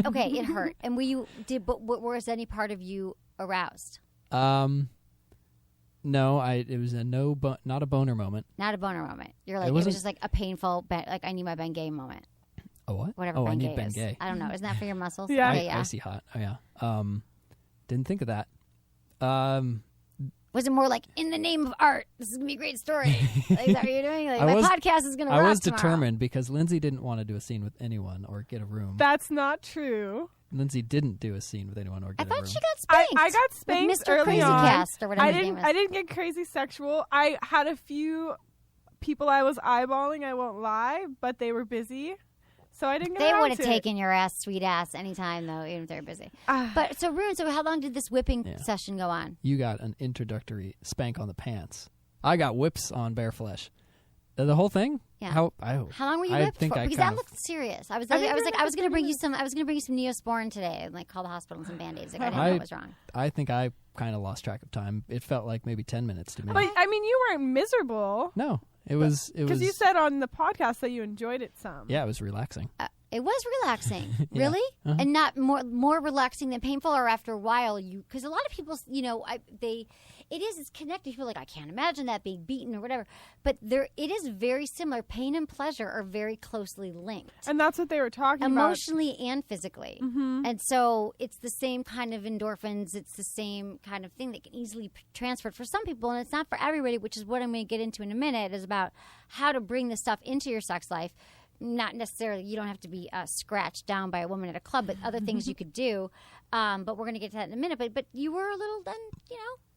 okay, it hurt. And were you? But was any part of you aroused? No, it was not a boner moment. Not a boner moment. You're like It it was wasn't- just like a painful, like I need my Bengay moment. A what? Whatever Oh, Bengay I need is. Bengay. I don't know. Isn't that for your muscles? Yeah. Okay, yeah. Icy hot. Oh yeah. Didn't think of that. Was it more like in the name of art? This is gonna be a great story. Like, is that what you're doing? Like, I my was- podcast is gonna. I rock was tomorrow. determined because Lindsay didn't want to do a scene with anyone or get a room. That's not true. Lindsay didn't do a scene with anyone or I get a thought room. she got spanked. I got spanked with Mr. early Crazy on. Cast or whatever his name is. I didn't get crazy sexual. I had a few people I was eyeballing. I won't lie, but they were busy, so I didn't get They around would have to it. taken your ass, sweet ass, anytime though, even if they're busy. Ah. But so Rhune, so how long did this whipping Yeah. session go on? You got an introductory spank on the pants. I got whips on bare flesh. The whole thing? Yeah. How long were you I whipped think for? I Because kind that of- looked serious. I was I like, think I was you like, were I was gonna bring you like some. I was gonna bring you some Neosporin today and like call the hospital and some Band-Aids. Like I didn't know what was wrong. I think I kind of lost track of time. It felt like maybe 10 minutes to me. But I mean, you weren't miserable No, it was. because you said on the podcast that you enjoyed it some. Yeah, it was relaxing. It was relaxing, Yeah. really, Uh-huh. and not more relaxing than painful. Or after a while, because a lot of people, it's connected. People are like, I can't imagine that being beaten or whatever. But it is very similar. Pain and pleasure are very closely linked, And that's what they were talking emotionally and physically. Mm-hmm. And so it's the same kind of endorphins. It's the same kind of thing that can easily transfer for some people, and it's not for everybody. Which is what I'm going to get into in a minute. Is about how to bring this stuff into your sex life. Not necessarily, you don't have to be scratched down by a woman at a club, but other things you could do. But we're going to get to that in a minute. But you were a little then,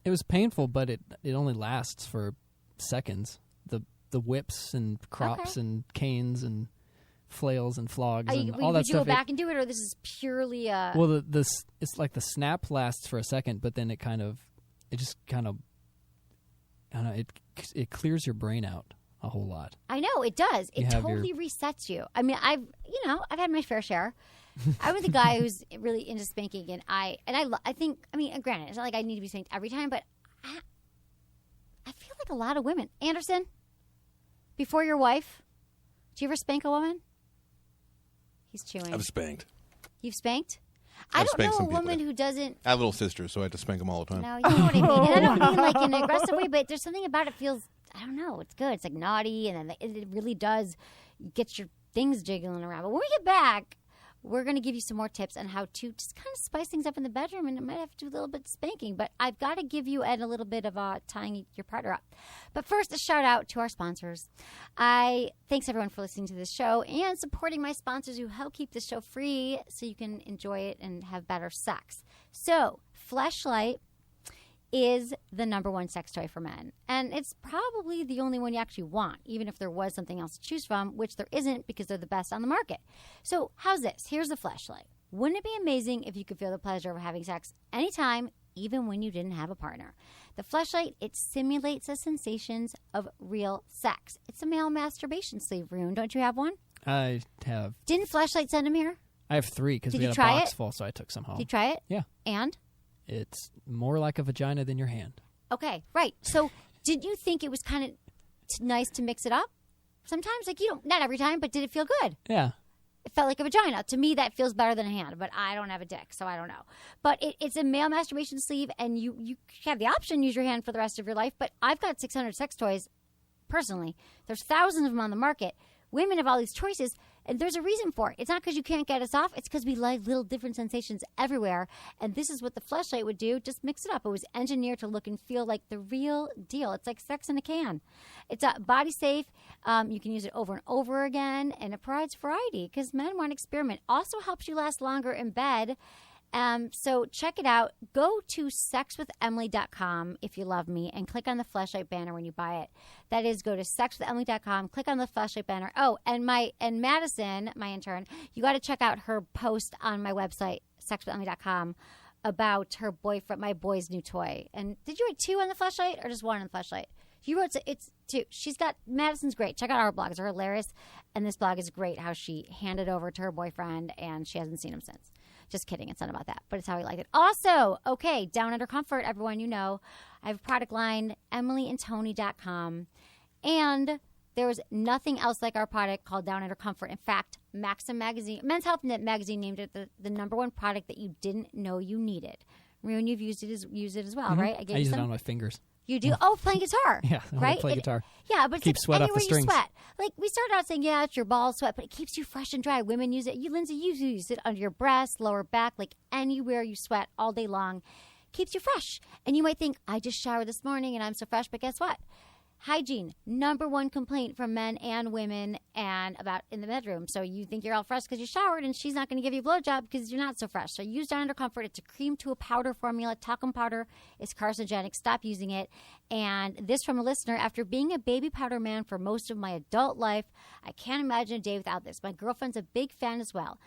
It was painful, but it only lasts for seconds. The whips and crops Okay. and canes and flails and flogs and all would that you stuff. go back and do it, or this is purely a... Well, it's like the snap lasts for a second, but then it just kind of, I don't know, it clears your brain out a whole lot. I know, it does. You It have totally resets you. I mean, I've had my fair share. I'm with a guy who's really into spanking, and I think, I mean, granted, it's not like I need to be spanked every time, but I feel like a lot of women. Anderson, before your wife, do you ever spank a woman? He's chewing. I've spanked. You've spanked? I don't know a woman who doesn't. I have little sisters, so I have to spank them all the time. No, you know what I mean. And I don't mean like in an aggressive way, but there's something about it feels, I don't know, it's good. It's like naughty, and then it really does get your things jiggling around. But when we get back, we're going to give you some more tips on how to just kind of spice things up in the bedroom, and it might have to do a little bit of spanking. But I've got to give you, Ed, a little bit of tying your partner up. But first, a shout out to our sponsors. Thanks, everyone, for listening to this show and supporting my sponsors who help keep the show free so you can enjoy it and have better sex. So, Fleshlight is the number one sex toy for men. And it's probably the only one you actually want, even if there was something else to choose from, which there isn't because they're the best on the market. So how's this? Here's the Fleshlight. Wouldn't it be amazing if you could feel the pleasure of having sex anytime, even when you didn't have a partner? The Fleshlight, it simulates the sensations of real sex. It's a male masturbation sleeve, Rhune. Don't you have one? I have. Didn't Fleshlight send them here? I have 3 because we had a box full, so I took some home. Did you try it? Yeah. And? It's more like a vagina than your hand. Okay, right. So did you think it was kind of nice to mix it up? Sometimes, like, you don't, not every time, but did it feel good? Yeah. It felt like a vagina. To me, that feels better than a hand, but I don't have a dick, so I don't know. But it's a male masturbation sleeve, and you have the option to use your hand for the rest of your life, but I've got 600 sex toys, personally. There's thousands of them on the market. Women have all these choices, and there's a reason for it. It's not because you can't get us off. It's because we like little different sensations everywhere, and this is what the Fleshlight would do. Just mix it up. It was engineered to look and feel like the real deal. It's like sex in a can. It's body safe. You can use it over and over again, and it provides variety because men want to experiment. Also helps you last longer in bed. So check it out. Go to sexwithemily.com if you love me and click on the Fleshlight banner when you buy it. That is, go to sexwithemily.com, click on the Fleshlight banner. Oh, and Madison, my intern, you got to check out her post on my website, sexwithemily.com, about her boyfriend, my boy's new toy. And did you write 2 on the Fleshlight or just 1 on the Fleshlight? You wrote it's 2. Madison's great. Check out our blogs. They're hilarious. And this blog is great, how she handed over to her boyfriend and she hasn't seen him since. Just kidding. It's not about that, but it's how he liked it. Also, okay, Down Under Comfort, everyone, you know. I have a product line, emilyandtony.com. And there was nothing else like our product called Down Under Comfort. In fact, Maxim Magazine, Men's Health magazine named it the number one product that you didn't know you needed. Rhune, you've used it as well, right? I use it on my fingers. You do? Oh, playing guitar. Yeah, right? play guitar. Yeah, but keep sweat off the strings. You sweat. Like, we started out saying, yeah, it's your balls sweat, but it keeps you fresh and dry. Women use it. You, Lindsay, you use it under your breasts, lower back, like anywhere you sweat all day long. Keeps you fresh. And you might think, I just showered this morning and I'm so fresh, but guess what? Hygiene, number one complaint from men and women and about in the bedroom. So you think you're all fresh because you showered and she's not going to give you a blowjob because you're not so fresh. So use Down Under Comfort. It's a cream to a powder formula. Talcum powder is carcinogenic. Stop using it. And this from a listener, after being a baby powder man for most of my adult life, I can't imagine a day without this. My girlfriend's a big fan as well.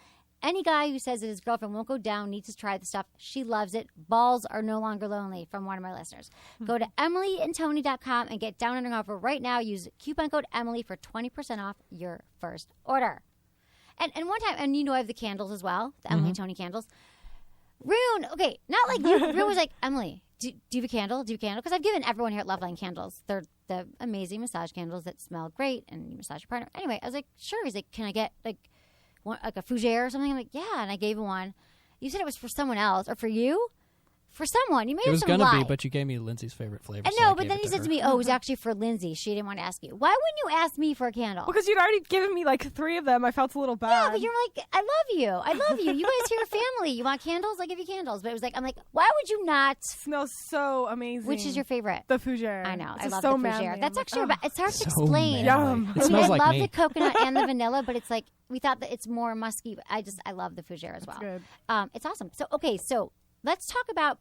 Any guy who says that his girlfriend won't go down needs to try the stuff. She loves it. Balls are no longer lonely, from one of my listeners. Go to emilyandtony.com and get Down Under Comfort right now. Use coupon code Emily for 20% off your first order. And one time, and you know I have the candles as well, the Emily and Tony candles. Rhune, okay, not like you. Rhune was like, Emily, do you have a candle? Do you have a candle? Because I've given everyone here at Loveline candles. They're the amazing massage candles that smell great and you massage your partner. Anyway, I was like, sure. He's like, can I get like a fougere or something? I'm like, yeah, and I gave him one. You said it was for someone else or for you? For someone. You made it was going to to be, but you gave me Lindsay's favorite flavor. I know, but then he said to me, oh, it was actually for Lindsay. She didn't want to ask you. Why wouldn't you ask me for a candle? Because you'd already given me like 3 of them. I felt a little bad. Yeah, but you're like, I love you. I love you. You guys are your family. You want candles? I give you candles. But it was like, I'm like, why would you not? It smells so amazing. Which is your favorite? The fougere. I know. It's I love so the fougere. manly. That's actually, it's hard to so explain. Yum. It smells I like love me. the coconut and the vanilla, but it's like, we thought that it's more musky. But I love the fougere as well. Good. It's awesome. So, okay, so let's talk about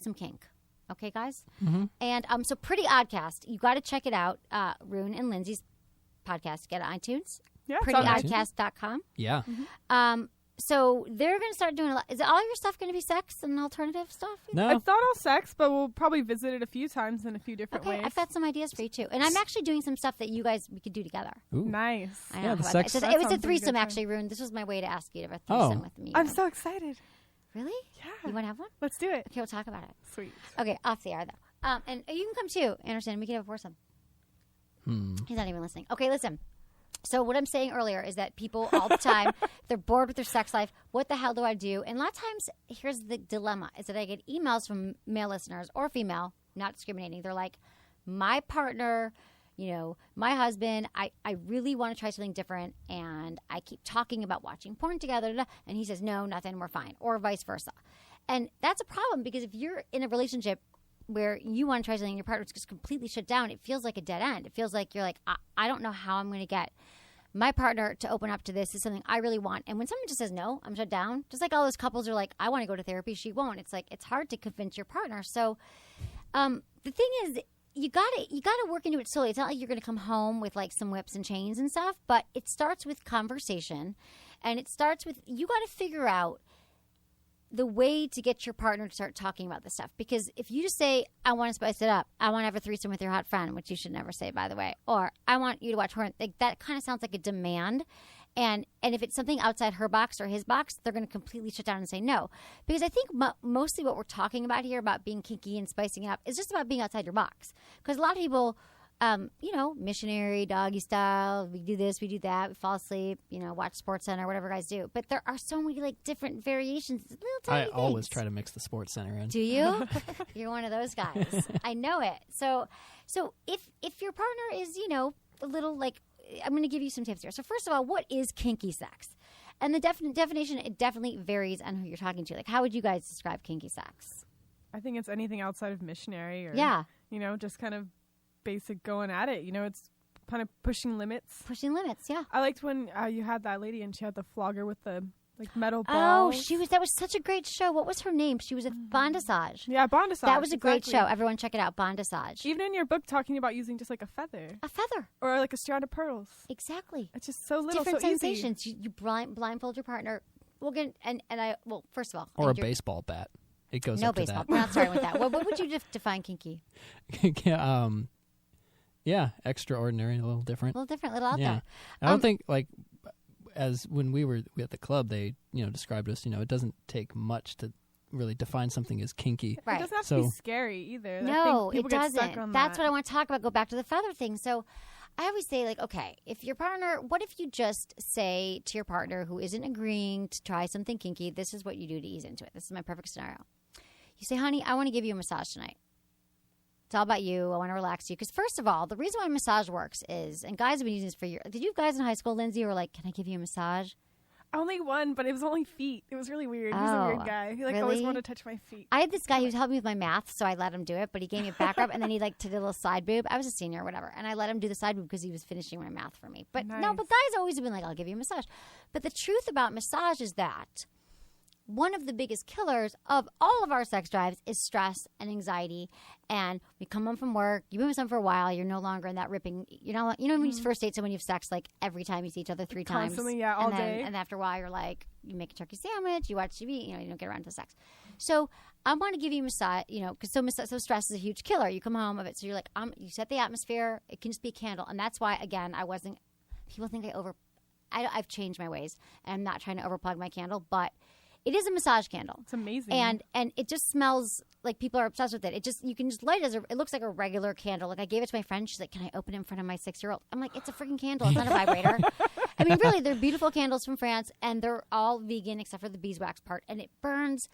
some kink. Okay, guys? And so Pretty Oddcast, you got to check it out. Rhune and Lindsay's podcast. Get it on iTunes. Yeah, PrettyOddcast.com. Yeah. So they're going to start doing a lot. Is all your stuff going to be sex and alternative stuff? No. It's not all sex, but we'll probably visit it a few times in a few different ways. I've got some ideas for you too. And I'm actually doing some stuff that we could do together. Ooh. Nice. I know. Yeah, How the about sex- that? That It was a sounds like a threesome, good actually, Rhune. This was my way to ask you to have a threesome with me. I'm so excited. Really? Yeah. You want to have one? Let's do it. Okay, we'll talk about it. Sweet. Okay, off the air though. And you can come too, Anderson. We can have a foursome. He's not even listening. Okay, listen. So what I'm saying earlier is that people all the time, they're bored with their sex life. What the hell do I do? And a lot of times, here's the dilemma, is that I get emails from male listeners or female, not discriminating. They're like, my partner, my husband, I really want to try something different, and I keep talking about watching porn together, and he says, no, nothing, we're fine, or vice versa. And that's a problem, because if you're in a relationship where you want to try something and your partner's just completely shut down, it feels like a dead end. It feels like you're like, I don't know how I'm going to get my partner to open up to this. Is something I really want. And when someone just says, no, I'm shut down, just like all those couples are like, I want to go to therapy, she won't. It's like, it's hard to convince your partner. So the thing is, you gotta work into it slowly. It's not like you're going to come home with like some whips and chains and stuff, but it starts with conversation, and it starts with, you got to figure out the way to get your partner to start talking about this stuff. Because if you just say, I want to spice it up, I want to have a threesome with your hot friend, which you should never say, by the way, or I want you to watch porn, like, that kind of sounds like a demand. And if it's something outside her box or his box, they're going to completely shut down and say no. Because I think mostly what we're talking about here about being kinky and spicing it up is just about being outside your box. Because a lot of people, missionary, doggy style, we do this, we do that, we fall asleep, watch Sports Center, whatever guys do. But there are so many like different variations. Little tiny things. always try to mix the Sports Center in. Do you? You're one of those guys. I know it. So if your partner is, a little like, I'm going to give you some tips here. So first of all, what is kinky sex? And the definition, it definitely varies on who you're talking to. Like, how would you guys describe kinky sex? I think it's anything outside of missionary or, just kind of basic going at it. It's kind of pushing limits. Pushing limits, yeah. I liked when you had that lady and she had the flogger with the metal balls. Oh, that was such a great show. What was her name? She was a Bondage. Yeah, Bondage. That was a great show. Everyone check it out, Bondage. Even in your book talking about using just like a feather. A feather. Or like a strand of pearls. Exactly. It's just so little, different so sensations. easy. You blindfold your partner. First of all. Or a baseball bat. It goes no up to baseball. that. We're not starting with that. What would you define kinky? Yeah, extraordinary, a little different. A little out there. I don't think, as when we were at the club, they, described us, it doesn't take much to really define something as kinky. Right. It doesn't have to be scary either. No, I think it get stuck doesn't. on That's that. what I want to talk about. Go back to the feather thing. So I always say, okay, if your partner, what if you just say to your partner who isn't agreeing to try something kinky, this is what you do to ease into it. This is my perfect scenario. You say, honey, I want to give you a massage tonight. It's all about you. I want to relax you. Because first of all, the reason why massage works is, and guys have been using this for years. Did you guys in high school, Lindsay, were like, can I give you a massage? Only one, but it was only feet. It was really weird. He's a weird guy. He always really? wanted to touch my feet. I had this guy who was helping me with my math, so I let him do it. But he gave me a back rub, and then he did a little side boob. I was a senior or whatever, and I let him do the side boob because he was finishing my math for me. But no, but guys always have been like, I'll give you a massage. But the truth about massage is that one of the biggest killers of all of our sex drives is stress and anxiety. And we come home from work, you've been with someone for a while, you're no longer in that ripping, when you first date someone, you have sex like every time you see each other 3 times. Constantly, yeah, all day. And after a while, you're like, you make a turkey sandwich, you watch TV, you don't get around to the sex. So I want to give you a massage, because so stress is a huge killer. You come home of it, so you're like, you set the atmosphere, it can just be a candle. And that's why, again, people think I've changed my ways, and I'm not trying to overplug my candle, but it is a massage candle. It's amazing. And it just smells like people are obsessed with it. You can just light it it looks like a regular candle. Like I gave it to my friend. She's like, can I open it in front of my 6-year-old? I'm like, it's a freaking candle. It's not a vibrator. I mean, really, they're beautiful candles from France, and they're all vegan except for the beeswax part. And it burns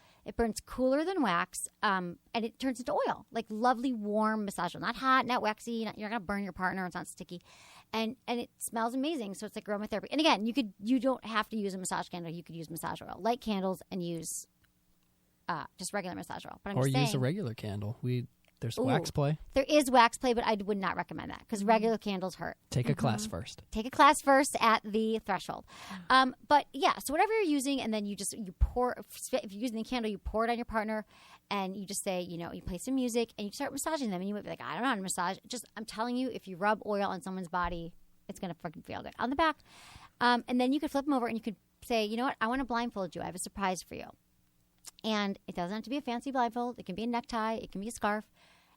cooler than wax, and it turns into oil. Like lovely, warm massage oil. Not hot, not waxy. You're not going to burn your partner. It's not sticky. And it smells amazing. So it's like aromatherapy. And again, you don't have to use a massage candle. You could use massage oil. Light candles and use just regular massage oil. But I'm or just use saying, a regular candle. There's wax play. There is wax play, but I would not recommend that because regular candles hurt. Take a class first. Take a class first at the threshold. But yeah, so whatever you're using, and then you pour. If you're using the candle, you pour it on your partner, and you just say, you play some music, and you start massaging them, and you might be like, I don't know how to massage. I'm telling you, if you rub oil on someone's body, it's gonna freaking feel good on the back. And then you could flip them over, and you could say, you know what, I want to blindfold you. I have a surprise for you. And it doesn't have to be a fancy blindfold. It can be a necktie. It can be a scarf.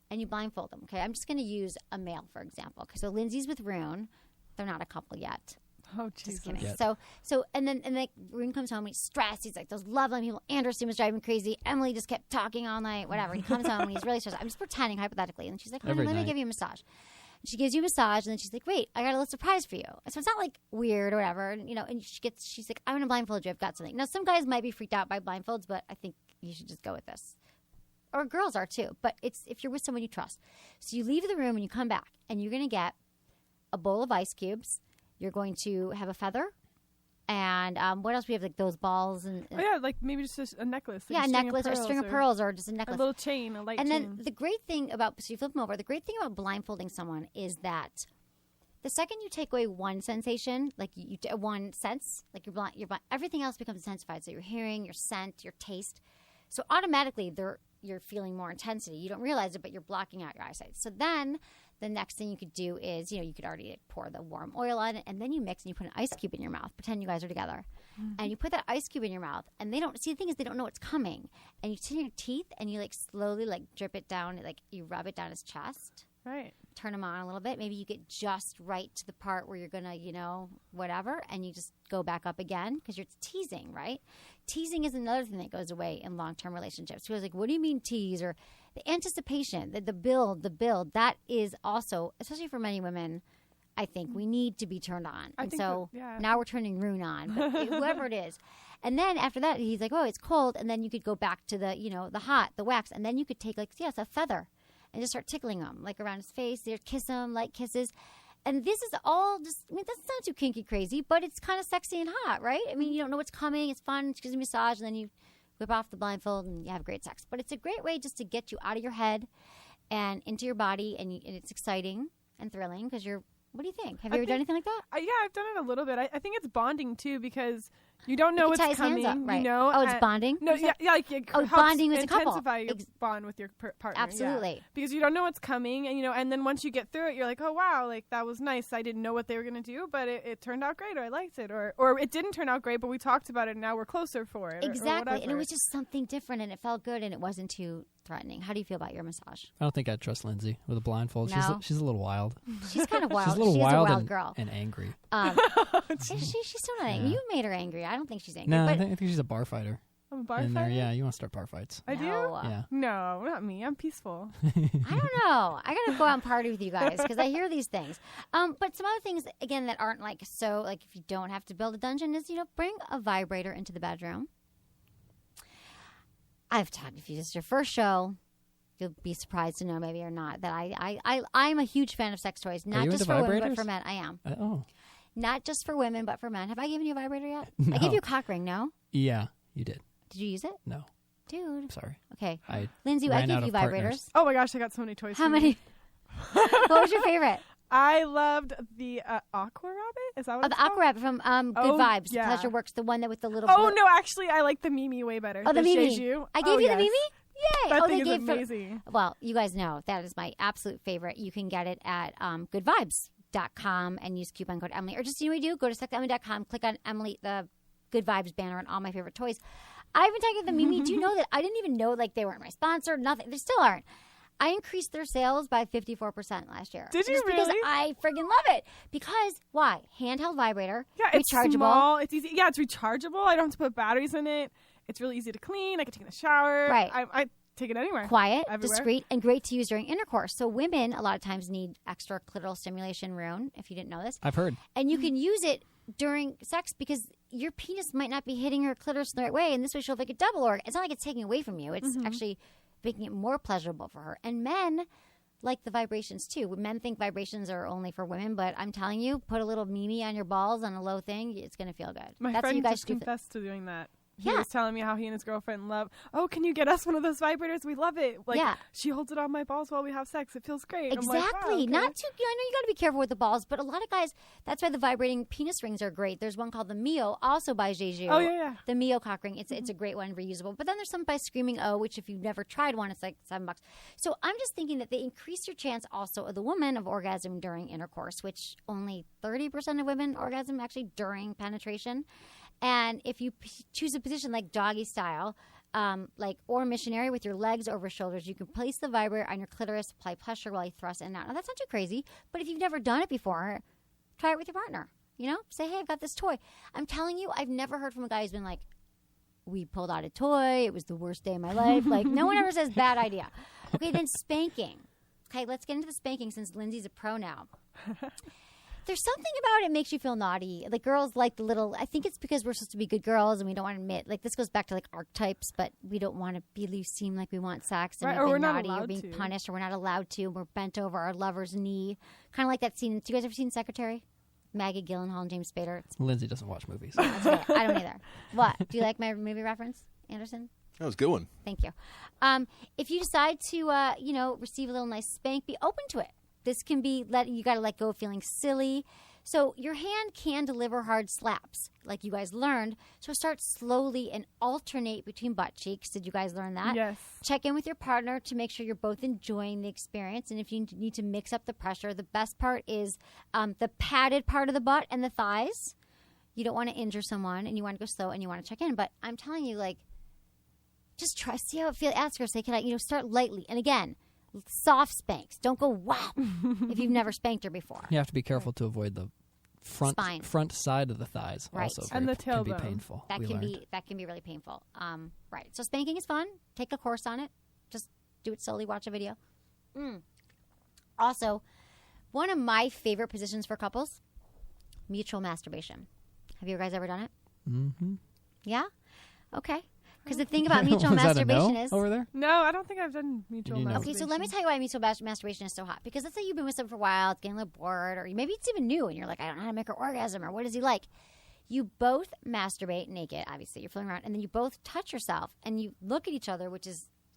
And you blindfold them, okay? I'm just going to use a male, for example. Okay, so Lindsay's with Rhune. They're not a couple yet. Oh, just Jesus. kidding. Yet. So, and then Rhune comes home and he's stressed. He's like, those Loveline people. Anderson was driving crazy. Emily just kept talking all night. Whatever. He comes home and he's really stressed. I'm just pretending hypothetically. And she's like, honey, let me give you a massage. And she gives you a massage, and then she's like, wait, I got a little surprise for you. So it's not like weird or whatever. And, and she's like, I'm going to blindfold you. I've got something. Now, some guys might be freaked out by blindfolds, but I think you should just go with this. Or girls are too, but it's if you're with someone you trust. So you leave the room and you come back, and you're going to get a bowl of ice cubes. You're going to have a feather, and what else? We have like those balls and like maybe just a necklace. Like a necklace or a string of pearls or just a necklace, a little chain, a light chain. And then the great thing about so you flip them over. The great thing about blindfolding someone is that the second you take away one sensation, like one sense, like you're blind, everything else becomes intensified. So your hearing, your scent, your taste. So automatically you're feeling more intensity. You don't realize it, but you're blocking out your eyesight. So then the next thing you could do is, you could already pour the warm oil on it, and then you mix and you put an ice cube in your mouth. Pretend you guys are together. Mm-hmm. And you put that ice cube in your mouth, and the thing is they don't know what's coming. And you take your teeth and you slowly drip it down, you rub it down his chest. Right. Turn him on a little bit. Maybe you get just right to the part where you're going to, whatever, and you just go back up again because you're teasing, right? Teasing is another thing that goes away in long-term relationships. People are like, what do you mean tease? Or the anticipation, the build, that is also, especially for many women, I think we need to be turned on. And so now we're turning Rhune on, but whoever it is. And then after that, he's like, oh, it's cold. And then you could go back to the hot, the wax. And then you could take a feather and just start tickling him, around his face. There, kiss him, light kisses. And this is all just, that's not too kinky crazy, but it's kind of sexy and hot, right? You don't know what's coming. It's fun. She gives you a massage, and then you whip off the blindfold, and you have great sex. But it's a great way just to get you out of your head and into your body, and it's exciting and thrilling because what do you think? Have you ever done anything like that? Yeah, I've done it a little bit. I think it's bonding, too, because you don't know what's coming. Up, right. Oh, it's bonding? No, bonding with a couple. Intensify your bond with your partner. Absolutely. Yeah. Because you don't know what's coming, and and then once you get through it, you're like, oh, wow, that was nice. I didn't know what they were going to do, but it turned out great, or I liked it. Or it didn't turn out great, but we talked about it, and now we're closer for it. Exactly. And it was just something different, and it felt good, and it wasn't too threatening. How do you feel about your massage? I don't think I'd trust Lindsay with a blindfold. No? She's a little wild. She's kind of wild. She's a little she wild is a wild girl. And angry. She's still not angry. You made her angry. I don't think she's angry. No, but I think she's a bar fighter. I'm a bar in fighter? There, yeah, you want to start bar fights. I do? Yeah. No, not me. I'm peaceful. I don't know. I got to go out and party with you guys because I hear these things. But some other things, again, that aren't if you don't have to build a dungeon is, bring a vibrator into the bedroom. I've talked, if this is your first show, you'll be surprised to know, maybe or not, that I'm a huge fan of sex toys. Not just for women, but for men. I am. Oh. Not just for women, but for men. Have I given you a vibrator yet? No. I gave you a cock ring, no? Yeah, you did. Did you use it? No. Dude. Sorry. Okay. Lindsay, I gave you vibrators. Partners. Oh my gosh, I got so many toys. How many? What was your favorite? I loved the Aqua Rabbit. Is that what it's the Aqua Rabbit from Good Vibes. Yeah. Pleasure Works, the one that with the little. Oh no, actually, I like the Mimi way better. Oh, the Mimi. Jeju. I gave you the Mimi. Yay! That they thing gave is amazing. Well, you guys know that is my absolute favorite. You can get it at goodvibes.com and use coupon code Emily. Or just, what you do? Go to sexemily.com, click on Emily, the Good Vibes banner, and all my favorite toys. I've been talking to the Mimi. Do you know that I didn't even know they weren't my sponsor? Nothing. They still aren't. I increased their sales by 54% last year. Did you just really? Because I friggin' love it. Because why? Handheld vibrator. Yeah, it's rechargeable. Small. It's easy. Yeah, it's rechargeable. I don't have to put batteries in it. It's really easy to clean. I can take it in the shower. Right. I take it anywhere. Quiet, everywhere. Discreet, and great to use during intercourse. So women a lot of times need extra clitoral stimulation, Rhune, if you didn't know this. I've heard. And you can use it during sex because your penis might not be hitting her clitoris the right way, and this way she'll have like a double orgasm. It's not like it's taking away from you. It's actually making it more pleasurable for her. And men like the vibrations too. Men think vibrations are only for women, but I'm telling you, put a little Mimi on your balls on a low thing, it's going to feel good. My That's friend what you guys just do. Confessed to doing that. He was telling me how he and his girlfriend love, oh, can you get us one of those vibrators? We love it. She holds it on my balls while we have sex. It feels great. Exactly. I'm like, wow, okay. Not too, I know you got to be careful with the balls, but a lot of guys, that's why the vibrating penis rings are great. There's one called the Mio, also by Jeju. Oh, yeah. The Mio cock ring. It's a great one, reusable. But then there's some by Screaming O, which if you've never tried one, it's like $7. So I'm just thinking that they increase your chance also of the woman of orgasm during intercourse, which only 30% of women orgasm actually during penetration. And if you choose a position like doggy style, or missionary with your legs over shoulders, you can place the vibrator on your clitoris, apply pressure while you thrust in and out. Now, that's not too crazy, but if you've never done it before, try it with your partner. Say, hey, I've got this toy. I'm telling you, I've never heard from a guy who's been like, we pulled out a toy. It was the worst day of my life. No one ever says bad idea. Okay, then spanking. Okay, let's get into the spanking since Lindsay's a pro now. There's something about it makes you feel naughty. Like, girls like the little, I think it's because we're supposed to be good girls and we don't want to admit, this goes back to archetypes, but we don't want to seem like we want sex and or we're naughty not or being to. punished, or we're not allowed to. We're bent over our lover's knee. Kind of like that scene. Do you guys ever seen Secretary? Maggie Gyllenhaal and James Spader. Lindsay doesn't watch movies. That's okay. I don't either. What? Do you like my movie reference, Anderson? That was a good one. Thank you. If you decide to, receive a little nice spank, be open to it. This can be you got to let go of feeling silly. So your hand can deliver hard slaps, like you guys learned. So start slowly and alternate between butt cheeks. Did you guys learn that? Yes. Check in with your partner to make sure you're both enjoying the experience. And if you need to mix up the pressure, the best part is the padded part of the butt and the thighs. You don't want to injure someone, and you want to go slow, and you want to check in. But I'm telling you, just try, see how it feels. Ask her, say, can I, start lightly. And again, soft spanks. Don't go wow if you've never spanked her before. You have to be careful to avoid the Spine. front side of the thighs. Right. Also, And the can be tailbone. painful. That can be really painful. Right. So spanking is fun. Take a course on it. Just do it slowly. Watch a video. Also, one of my favorite positions for couples, mutual masturbation. Have you guys ever done it? Mm-hmm. Yeah? Okay. Because the thing about mutual Was that a masturbation no is... over there? No, I don't think I've done mutual You know. masturbation. Okay, so let me tell you why mutual masturbation is so hot. Because let's say you've been with someone for a while, it's getting a little bored, or maybe it's even new, and you're like, I don't know how to make her orgasm, or what is he like? You both masturbate naked, obviously. You're fooling around, and then you both touch yourself, and you look at each other, which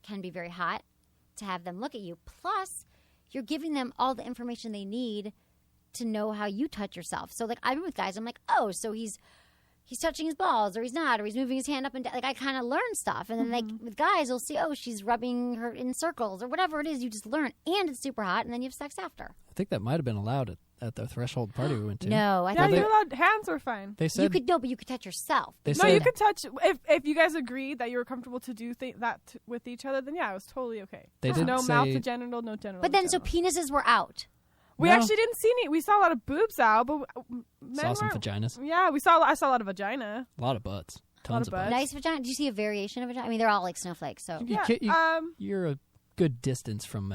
can be very hot to have them look at you. Plus, you're giving them all the information they need to know how you touch yourself. So, I've been with guys, I'm like, oh, so he's touching his balls, or he's not, or he's moving his hand up and down. I kind of learn stuff. And then, with guys, you'll see, oh, she's rubbing her in circles, or whatever it is. You just learn. And it's super hot, and then you have sex after. I think that might have been allowed at the threshold party we went to. No, I Yeah, thought you're allowed. Hands were fine. They said but you could touch yourself. They No, said you could touch. If you guys agreed that you were comfortable to do that with each other, then yeah, it was totally okay. They did no say- mouth to genital, no genital. But to then, so genital. penises were out. We No. actually didn't see any. We saw a lot of boobs out, but saw some vaginas. Yeah, I saw a lot of vagina. A lot of butts. Tons of butts. butts. Nice vagina. Did you see a variation of vagina? I mean, they're all like snowflakes. So Yeah. You're a good distance from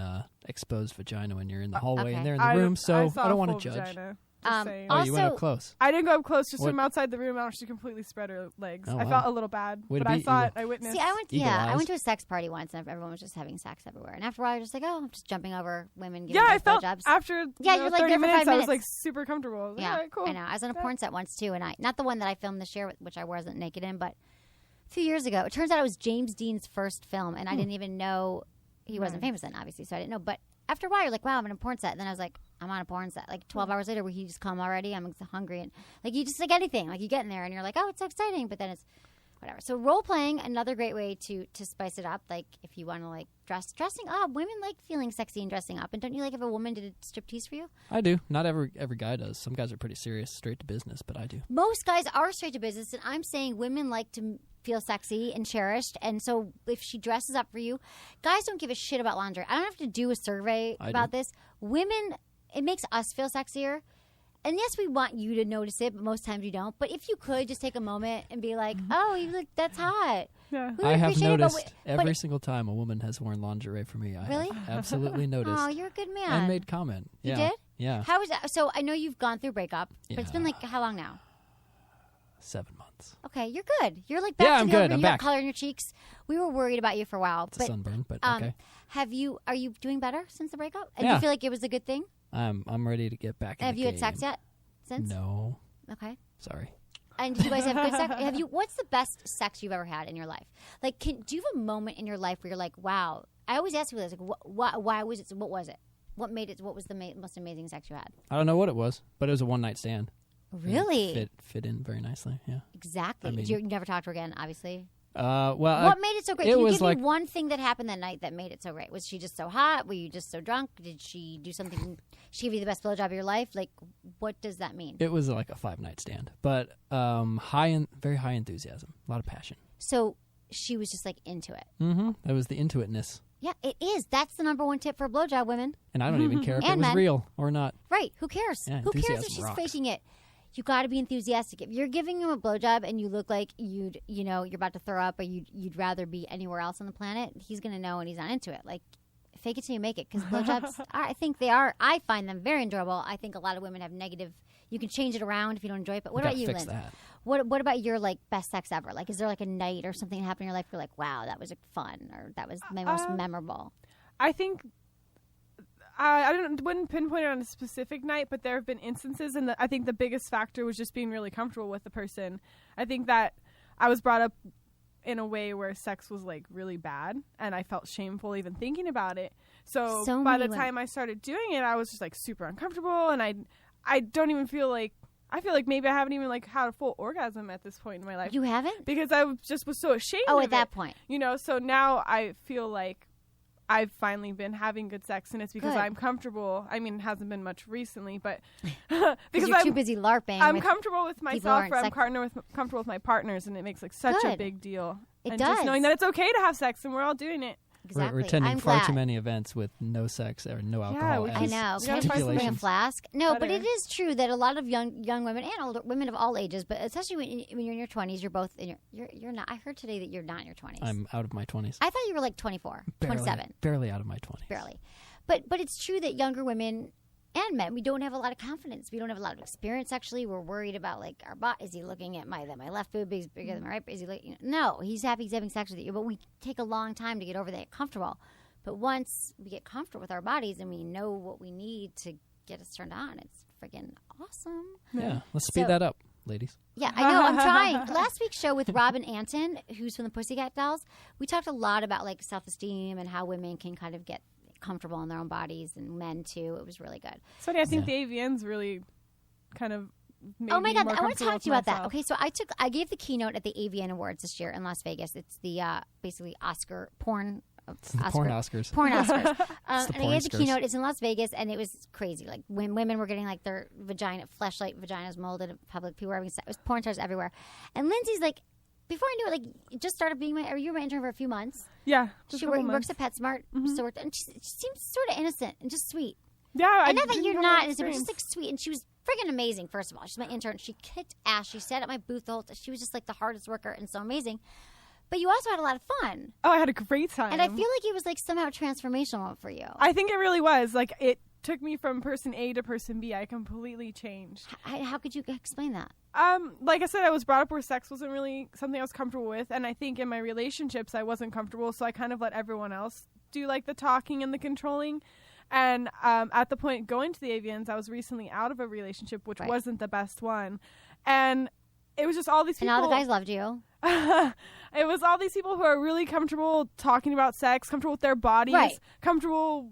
exposed vagina when you're in the hallway Okay. and they're in the room, so saw I don't a want full to judge. vagina, just saying. Oh, you went up Also- close. I didn't go up close, just What- from outside the room. She completely spread her legs. Oh, I wow. felt a little bad, Way to but I be saw it. eagle. I witnessed. See, I went. Eagle I eyes. went to a sex party once, and everyone was just having sex everywhere. And after a while, you're just like, oh, I'm just jumping over women giving Yeah, I guys felt blowjobs. after Yeah, you're like 30 there for 5 minutes, I was minutes. like super comfortable. I was like, Yeah, all right, cool. I know. I was on a Yeah. porn set once too, and not the one that I filmed this year, which I wasn't naked in, but a few years ago. It turns out it was James Dean's first film, and I didn't even know he wasn't famous then, obviously, so I didn't know. But after a while, you're like, wow, I'm on a porn set. And then I was like, I'm on a porn set. 12 hours later, where he just come already. I'm hungry, and you just anything. You get in there, and you're like, oh, it's so exciting. But then it's whatever. So role playing, another great way to spice it up. If you want to dressing up. Women like feeling sexy and dressing up. And don't you like if a woman did a striptease for you? I do. Not every guy does. Some guys are pretty serious, straight to business, but I do. Most guys are straight to business, and I'm saying women like to feel sexy and cherished. And so if she dresses up for you, guys don't give a shit about lingerie. I don't have to do a survey about this. Women, it makes us feel sexier. And yes, we want you to notice it, but most times you don't. But if you could just take a moment and be like, oh, you look, that's hot. Yeah. We I have appreciate it, but noticed but every single time a woman has worn lingerie for me. I Really? have absolutely noticed. Oh, you're a good man. And made comment. You Yeah. did? Yeah. How is that? So I know you've gone through breakup, but it's been Yeah. how long now? 7 months. Okay, you're good. You're back Yeah, to I'm the good. old- I'm you got back. color in your cheeks. We were worried about you for a while. It's a sunburn, but okay. Are you doing better since the breakup? And do Yeah. you feel like it was a good thing? I'm ready to get back in Have the you had game. sex yet? Since? No. Okay. Sorry. And did you guys have good sex? What's the best sex you've ever had in your life? Do you have a moment in your life where you're like, wow? I always ask people this, why was it? What was it? What made it? What was the most amazing sex you had? I don't know what it was, but it was a one-night stand. Really? It fit in very nicely, yeah. Exactly. I mean- You never talked to her again, obviously. Well, What made it so great? it Can you was give like- me one thing that happened that night that made it so great? Was she just so hot? Were you just so drunk? Did she do something? She give you the best blowjob of your life? what does that mean? It was like a 5-night stand, but very high enthusiasm, a lot of passion. So she was just like into it. Mm-hmm. That was the into itness. Yeah, it is. That's the number one tip for a blowjob, women. And I don't even care if it was men. real or not. Right. Who cares? Yeah, who cares if enthusiasm she's rocks. faking it? You got to be enthusiastic. If you're giving him a blowjob and you look like you're about to throw up or you'd rather be anywhere else on the planet, he's going to know and he's not into it. Like, fake it till you make it. Because blowjobs, I think they are. I find them very enjoyable. I think a lot of women have negative. You can change it around if you don't enjoy it. But what about you, Lynn? What about your like best sex ever? Like, is there like a night or something that happened in your life where you're like, wow, that was fun, or that was my most memorable? I think wouldn't pinpoint it on a specific night, but there have been instances, and I think the biggest factor was just being really comfortable with the person. I think that I was brought up in a way where sex was like really bad, and I felt shameful even thinking about it. So by the time I started doing it, I was just like super uncomfortable, and I don't even feel like. I feel like maybe I haven't even like had a full orgasm at this point in my life. You haven't? Because I just was so ashamed of it. Oh, at that point. So now I feel like I've finally been having good sex, and it's because I'm comfortable. I mean, it hasn't been much recently, but because you're too busy LARPing. I'm comfortable with myself, or I'm comfortable with my partners, and it makes like such a big deal. It does. Just knowing that it's okay to have sex, and we're all doing it. Exactly. We're attending far too many events with no sex or no alcohol. I know. Can I just bring a flask? No, but it is true that a lot of young women and older women of all ages, but especially when you're in your 20s, you're both in you're not. I heard today that you're not in your 20s. I'm out of my 20s. I thought you were like 24, 27. Barely out of my 20s. Barely. But it's true that younger women and men, we don't have a lot of confidence. We don't have a lot of experience. Actually, we're worried about like our bot. Is he looking at my left boob is bigger than my right? Is he no? He's happy he's having sex with you. But we take a long time to get over that comfortable. But once we get comfortable with our bodies and we know what we need to get us turned on, it's friggin' awesome. Yeah, let's speed that up, ladies. Yeah, I know. I'm trying. Last week's show with Robin Anton, who's from the Pussycat Dolls, we talked a lot about like self-esteem and how women can kind of get comfortable in their own bodies, and men too. It was really good. So I think the AVN's really kind of made oh my God, I want to talk to you about that. Okay, so I gave the keynote at the AVN Awards this year in Las Vegas. It's the basically Oscar porn. Porn Oscars. Porn Oscars. And I gave the keynote. It's in Las Vegas, and it was crazy. Like when women were getting like their fleshlight vaginas molded in public, people were having sex. It was porn stars everywhere. And Lindsay's like, before I knew it, like just started being you were my intern for a few months. Yeah, she works at PetSmart. So and she seems sort of innocent and just sweet. Yeah, and not that you're not innocent, but just like sweet. And she was friggin' amazing. First of all, she's my intern. She kicked ass. She sat at my booth the whole time. She was just like the hardest worker and so amazing. But you also had a lot of fun. Oh, I had a great time. And I feel like it was like somehow transformational for you. I think it really was. Like it took me from person A to person B. I completely changed. How could you explain that? Like I said, I was brought up where sex wasn't really something I was comfortable with. And I think in my relationships, I wasn't comfortable. So I kind of let everyone else do like the talking and the controlling. And at the point going to the AVNs, I was recently out of a relationship, which wasn't the best one. And it was just all these people. And all the guys loved you. It was all these people who are really comfortable talking about sex, comfortable with their bodies, comfortable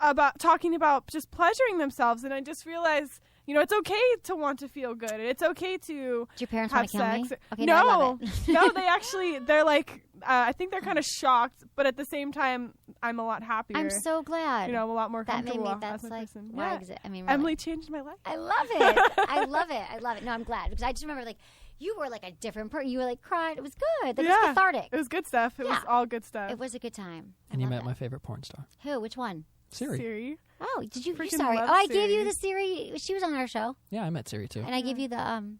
about talking about just pleasuring themselves. And I just realized, it's okay to want to feel good. It's okay to Do your parents have want to kill sex. Me? Okay, no, I love it. No, they're like, I think they're kind of shocked, but at the same time, I'm a lot happier. I'm so glad. I'm a lot more comfortable. That's like, person. Why is it? I mean, really. Emily changed my life. I love it. I love it. I love it. No, I'm glad because I just remember like you were like a different person. You were like crying. It was good. It was cathartic. It was good stuff. It was all good stuff. It was a good time. And you met my favorite porn star. Who? Which one? Siri. Oh, did you? Freaking Sorry. love I Siri. gave you the Siri. She was on our show. Yeah, I met Siri too. And I gave you the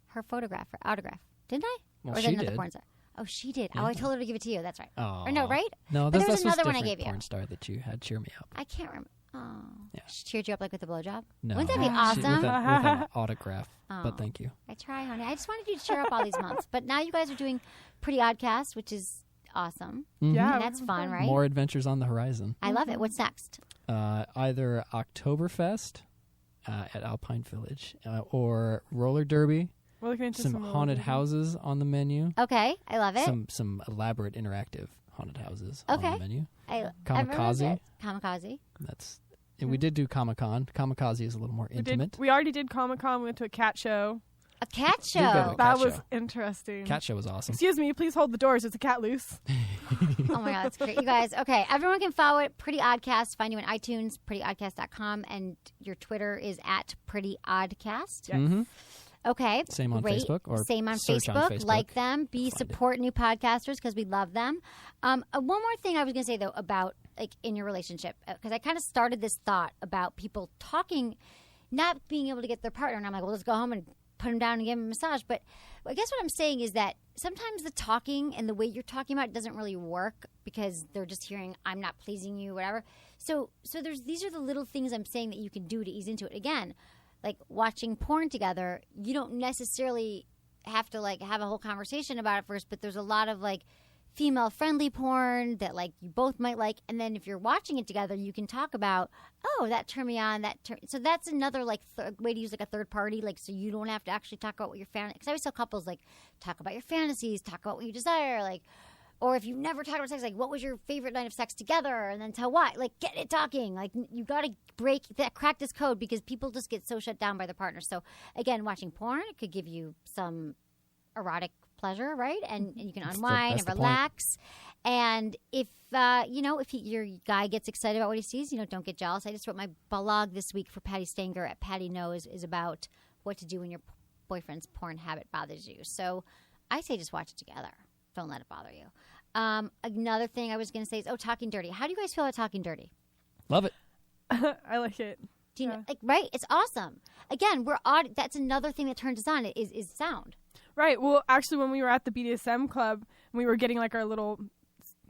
her photograph, her autograph. Didn't I? Well, or she did. did. Porn star? Oh, she did. Yeah. Oh, I told her to give it to you. That's right. Oh. Or no, right? No, but there was this another was one I gave you. Porn star that you had cheer me up. I can't remember. Oh. Yeah. She cheered you up like with a blowjob? No. Wouldn't that be awesome? With an autograph. Oh. But thank you. I try, honey. I just wanted you to cheer up all these months. But now you guys are doing Pretty Oddcast, which is awesome. Mm-hmm. Yeah. And that's fun, right? More adventures on the horizon. I love it. What's next? Either Oktoberfest at Alpine Village or roller derby. We're looking into some haunted houses on the menu. Okay, I love it. Some elaborate interactive haunted houses on the menu. Kamikaze. That's. And we did do Comic-Con. Kamikaze is a little more intimate. We already did Comic-Con. We went to a cat show. A cat show. Cat That was show. interesting. Cat show was awesome. Excuse me, please hold the doors. There's a cat loose. Oh my God, that's great. You guys, okay, everyone can follow it, Pretty Oddcast. Find you on iTunes, prettyoddcast.com, and your Twitter is at Pretty Oddcast. Yes. Mm-hmm. Okay. Same on great. Facebook or Same on search Facebook. on Facebook. Like them. Support new podcasters because we love them. One more thing I was going to say, though, about like in your relationship, because I kind of started this thought about people talking, not being able to get their partner, and I'm like, well, let's go home and put them down and give them a massage. But I guess what I'm saying is that sometimes the talking and the way you're talking about it doesn't really work because they're just hearing, I'm not pleasing you, whatever. So these are the little things I'm saying that you can do to ease into it. Again, like watching porn together, you don't necessarily have to like have a whole conversation about it first, but there's a lot of like female friendly porn that like you both might like, and then if you're watching it together you can talk about, oh, that turned me on, so that's another like way to use like a third party, like so you don't have to actually talk about what your fan, because I always tell couples like talk about your fantasies, talk about what you desire, like, or if you've never talked about sex, like what was your favorite night of sex together, and then tell why, like get it talking, like you got to crack this code because people just get so shut down by their partners. So again, watching porn, it could give you some erotic pleasure, right? And you can unwind and relax. And if your guy gets excited about what he sees, don't get jealous. I just wrote my blog this week for Patty Stanger at Patty Knows is about what to do when your boyfriend's porn habit bothers you. So I say just watch it together. Don't let it bother you. Another thing I was going to say is, talking dirty. How do you guys feel about talking dirty? Love it. I like it. Do you know, right? It's awesome. Again, that's another thing that turns us on is sound. Right. Well, actually, when we were at the BDSM club, we were getting like our little,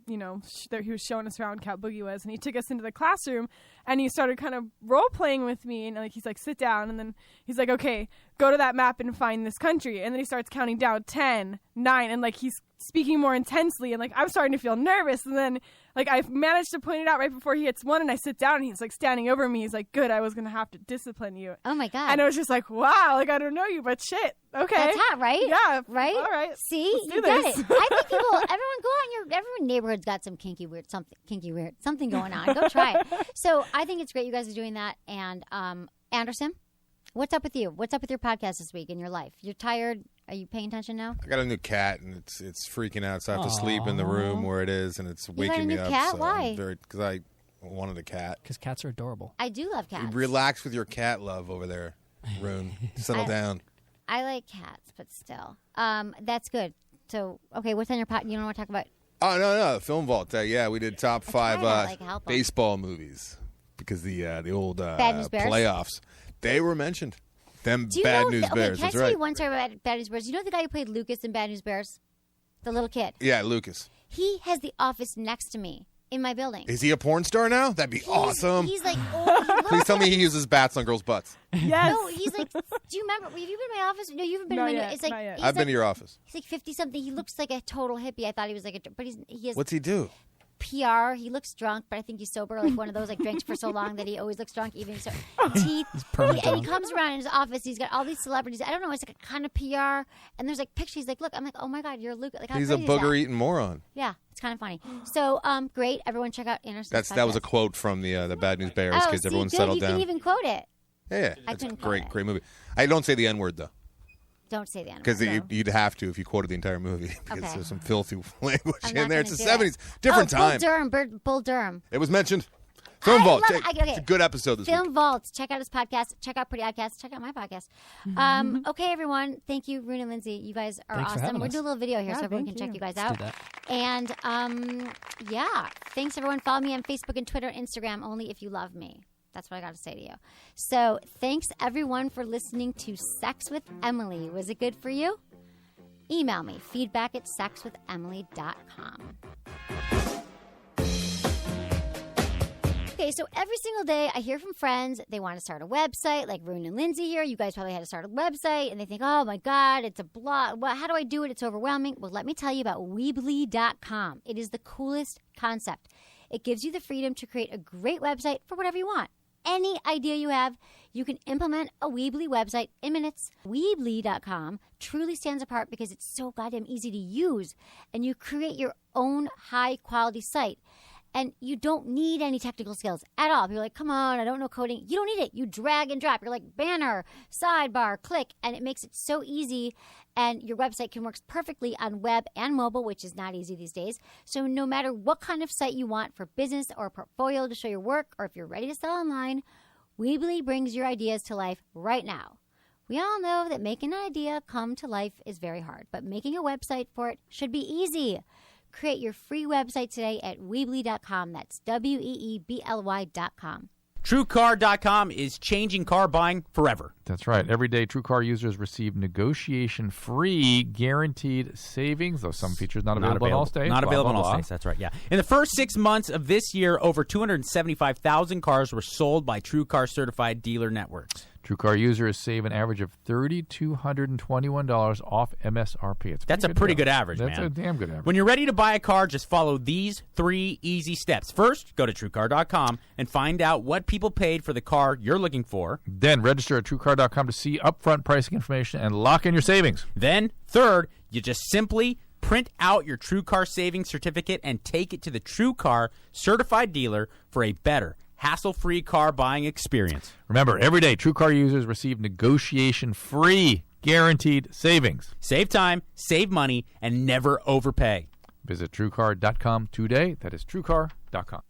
that he was showing us around Cat Boogie was, and he took us into the classroom, and he started kind of role playing with me, and like he's like, sit down, and then he's like, okay, go to that map and find this country, and then he starts counting down 10, 9, and like he's speaking more intensely, and like I'm starting to feel nervous, and then like I managed to point it out right before he hits 1, and I sit down, and he's like standing over me. He's like, good, I was gonna have to discipline you. Oh my God. And I was just like, wow, like I don't know you, but shit, okay, that's hot, right? Yeah, right. All right, see, you get it. I think everyone go out, every neighborhood's got some something going on. Go try it. So I think it's great you guys are doing that. And Anderson, what's up with you? What's up with your podcast this week in your life? You're tired. Are you paying attention now? I got a new cat, and it's freaking out, so I have to sleep in the room where it is, and it's waking me up. You got a new cat? So Why? Because I wanted a cat. Because cats are adorable. I do love cats. Relax with your cat love over there, Rhune. Settle down. I like cats, but still. That's good. So, okay, what's on your pot? You don't want to talk about? Oh, no, Film Vault. Yeah, we did top 5 help 'em. baseball movies because the old Bad News Bears? playoffs, they were mentioned. Them Do you Bad know News Bears. Can I That's tell right. you one story about Bad News Bears? You know the guy who played Lucas in Bad News Bears? The little kid. Yeah, Lucas. He has the office next to me in my building. Is he a porn star now? That'd be awesome. He's like, oh, Please tell me he uses bats on girls' butts. Yes. No, he's like, do you remember? Have you been in my office? No, you haven't been Not in my yet, It's like, not yet. he's I've been like- to your office. He's like 50-something. He looks like a total hippie. I thought he was like but he has What's he do? PR. He looks drunk, but I think he's sober. Like one of those like drinks for so long that he always looks drunk, even so. Teeth. permanent And he drunk. comes around in his office. He's got all these celebrities. I don't know. It's like a kind of PR. And there's like pictures. He's like, look. I'm like, oh my God, you're Luke. Like, how He's a crazy is that? booger-eating moron. Yeah, it's kind of funny. So, great. Everyone check out Anderson's That was a podcast. quote from the Bad News Bears Oh, because see, everyone good. settled You down. can even quote it. Yeah, I it's a couldn't quote it. great movie. I don't say the N-word though, Don't say the N-word. because you'd have to if you quoted the entire movie because Okay. there's some filthy language I'm in not there. gonna It's the do it. 70s, different time. Bull Durham. It was mentioned. Film Vault. love it. Okay. It's a good episode this Film week. Vault. Check out his podcast. Check out Pretty Oddcast. Check out my podcast. Okay, everyone. Thank you, Rhune and Lindsay. You guys are Thanks for awesome. having We're us. doing a little video here Yeah, so everyone thank can check you. you guys Let's out. do that. And yeah, thanks everyone. Follow me on Facebook and Twitter and Instagram only if you love me. That's what I got to say to you. So thanks everyone for listening to Sex with Emily. Was it good for you? Email me, feedback@sexwithemily.com. Okay, so every single day I hear from friends, they want to start a website, like Rhune and Lindsay here. You guys probably had to start a website, and they think, oh my God, it's a blog. Well, how do I do it? It's overwhelming. Well, let me tell you about Weebly.com. It is the coolest concept. It gives you the freedom to create a great website for whatever you want. Any idea you have, you can implement a Weebly website in minutes. Weebly.com truly stands apart because it's so goddamn easy to use, and you create your own high-quality site. And you don't need any technical skills at all. You're like, come on, I don't know coding. You don't need it. You drag and drop. You're like, banner, sidebar, click, and it makes it so easy. And your website can work perfectly on web and mobile, which is not easy these days. So no matter what kind of site you want for business or a portfolio to show your work, or if you're ready to sell online, Weebly brings your ideas to life right now. We all know that making an idea come to life is very hard, but making a website for it should be easy. Create your free website today at Weebly.com. That's Weebly.com. TrueCar.com is changing car buying forever. That's right. Every day, TrueCar users receive negotiation-free guaranteed savings, though some features not available in all states. Not available in all states. That's right, yeah. In the first 6 months of this year, over 275,000 cars were sold by TrueCar certified dealer networks. TrueCar users save an average of $3,221 off MSRP. That's a pretty good average, man. That's a damn good average. When you're ready to buy a car, just follow these 3 easy steps. First, go to TrueCar.com and find out what people paid for the car you're looking for. Then register at TrueCar.com to see upfront pricing information and lock in your savings. Then, third, you just simply print out your TrueCar savings certificate and take it to the TrueCar certified dealer for a better, hassle-free car buying experience. Remember, every day, TrueCar users receive negotiation-free guaranteed savings. Save time, save money, and never overpay. Visit TrueCar.com today. That is TrueCar.com.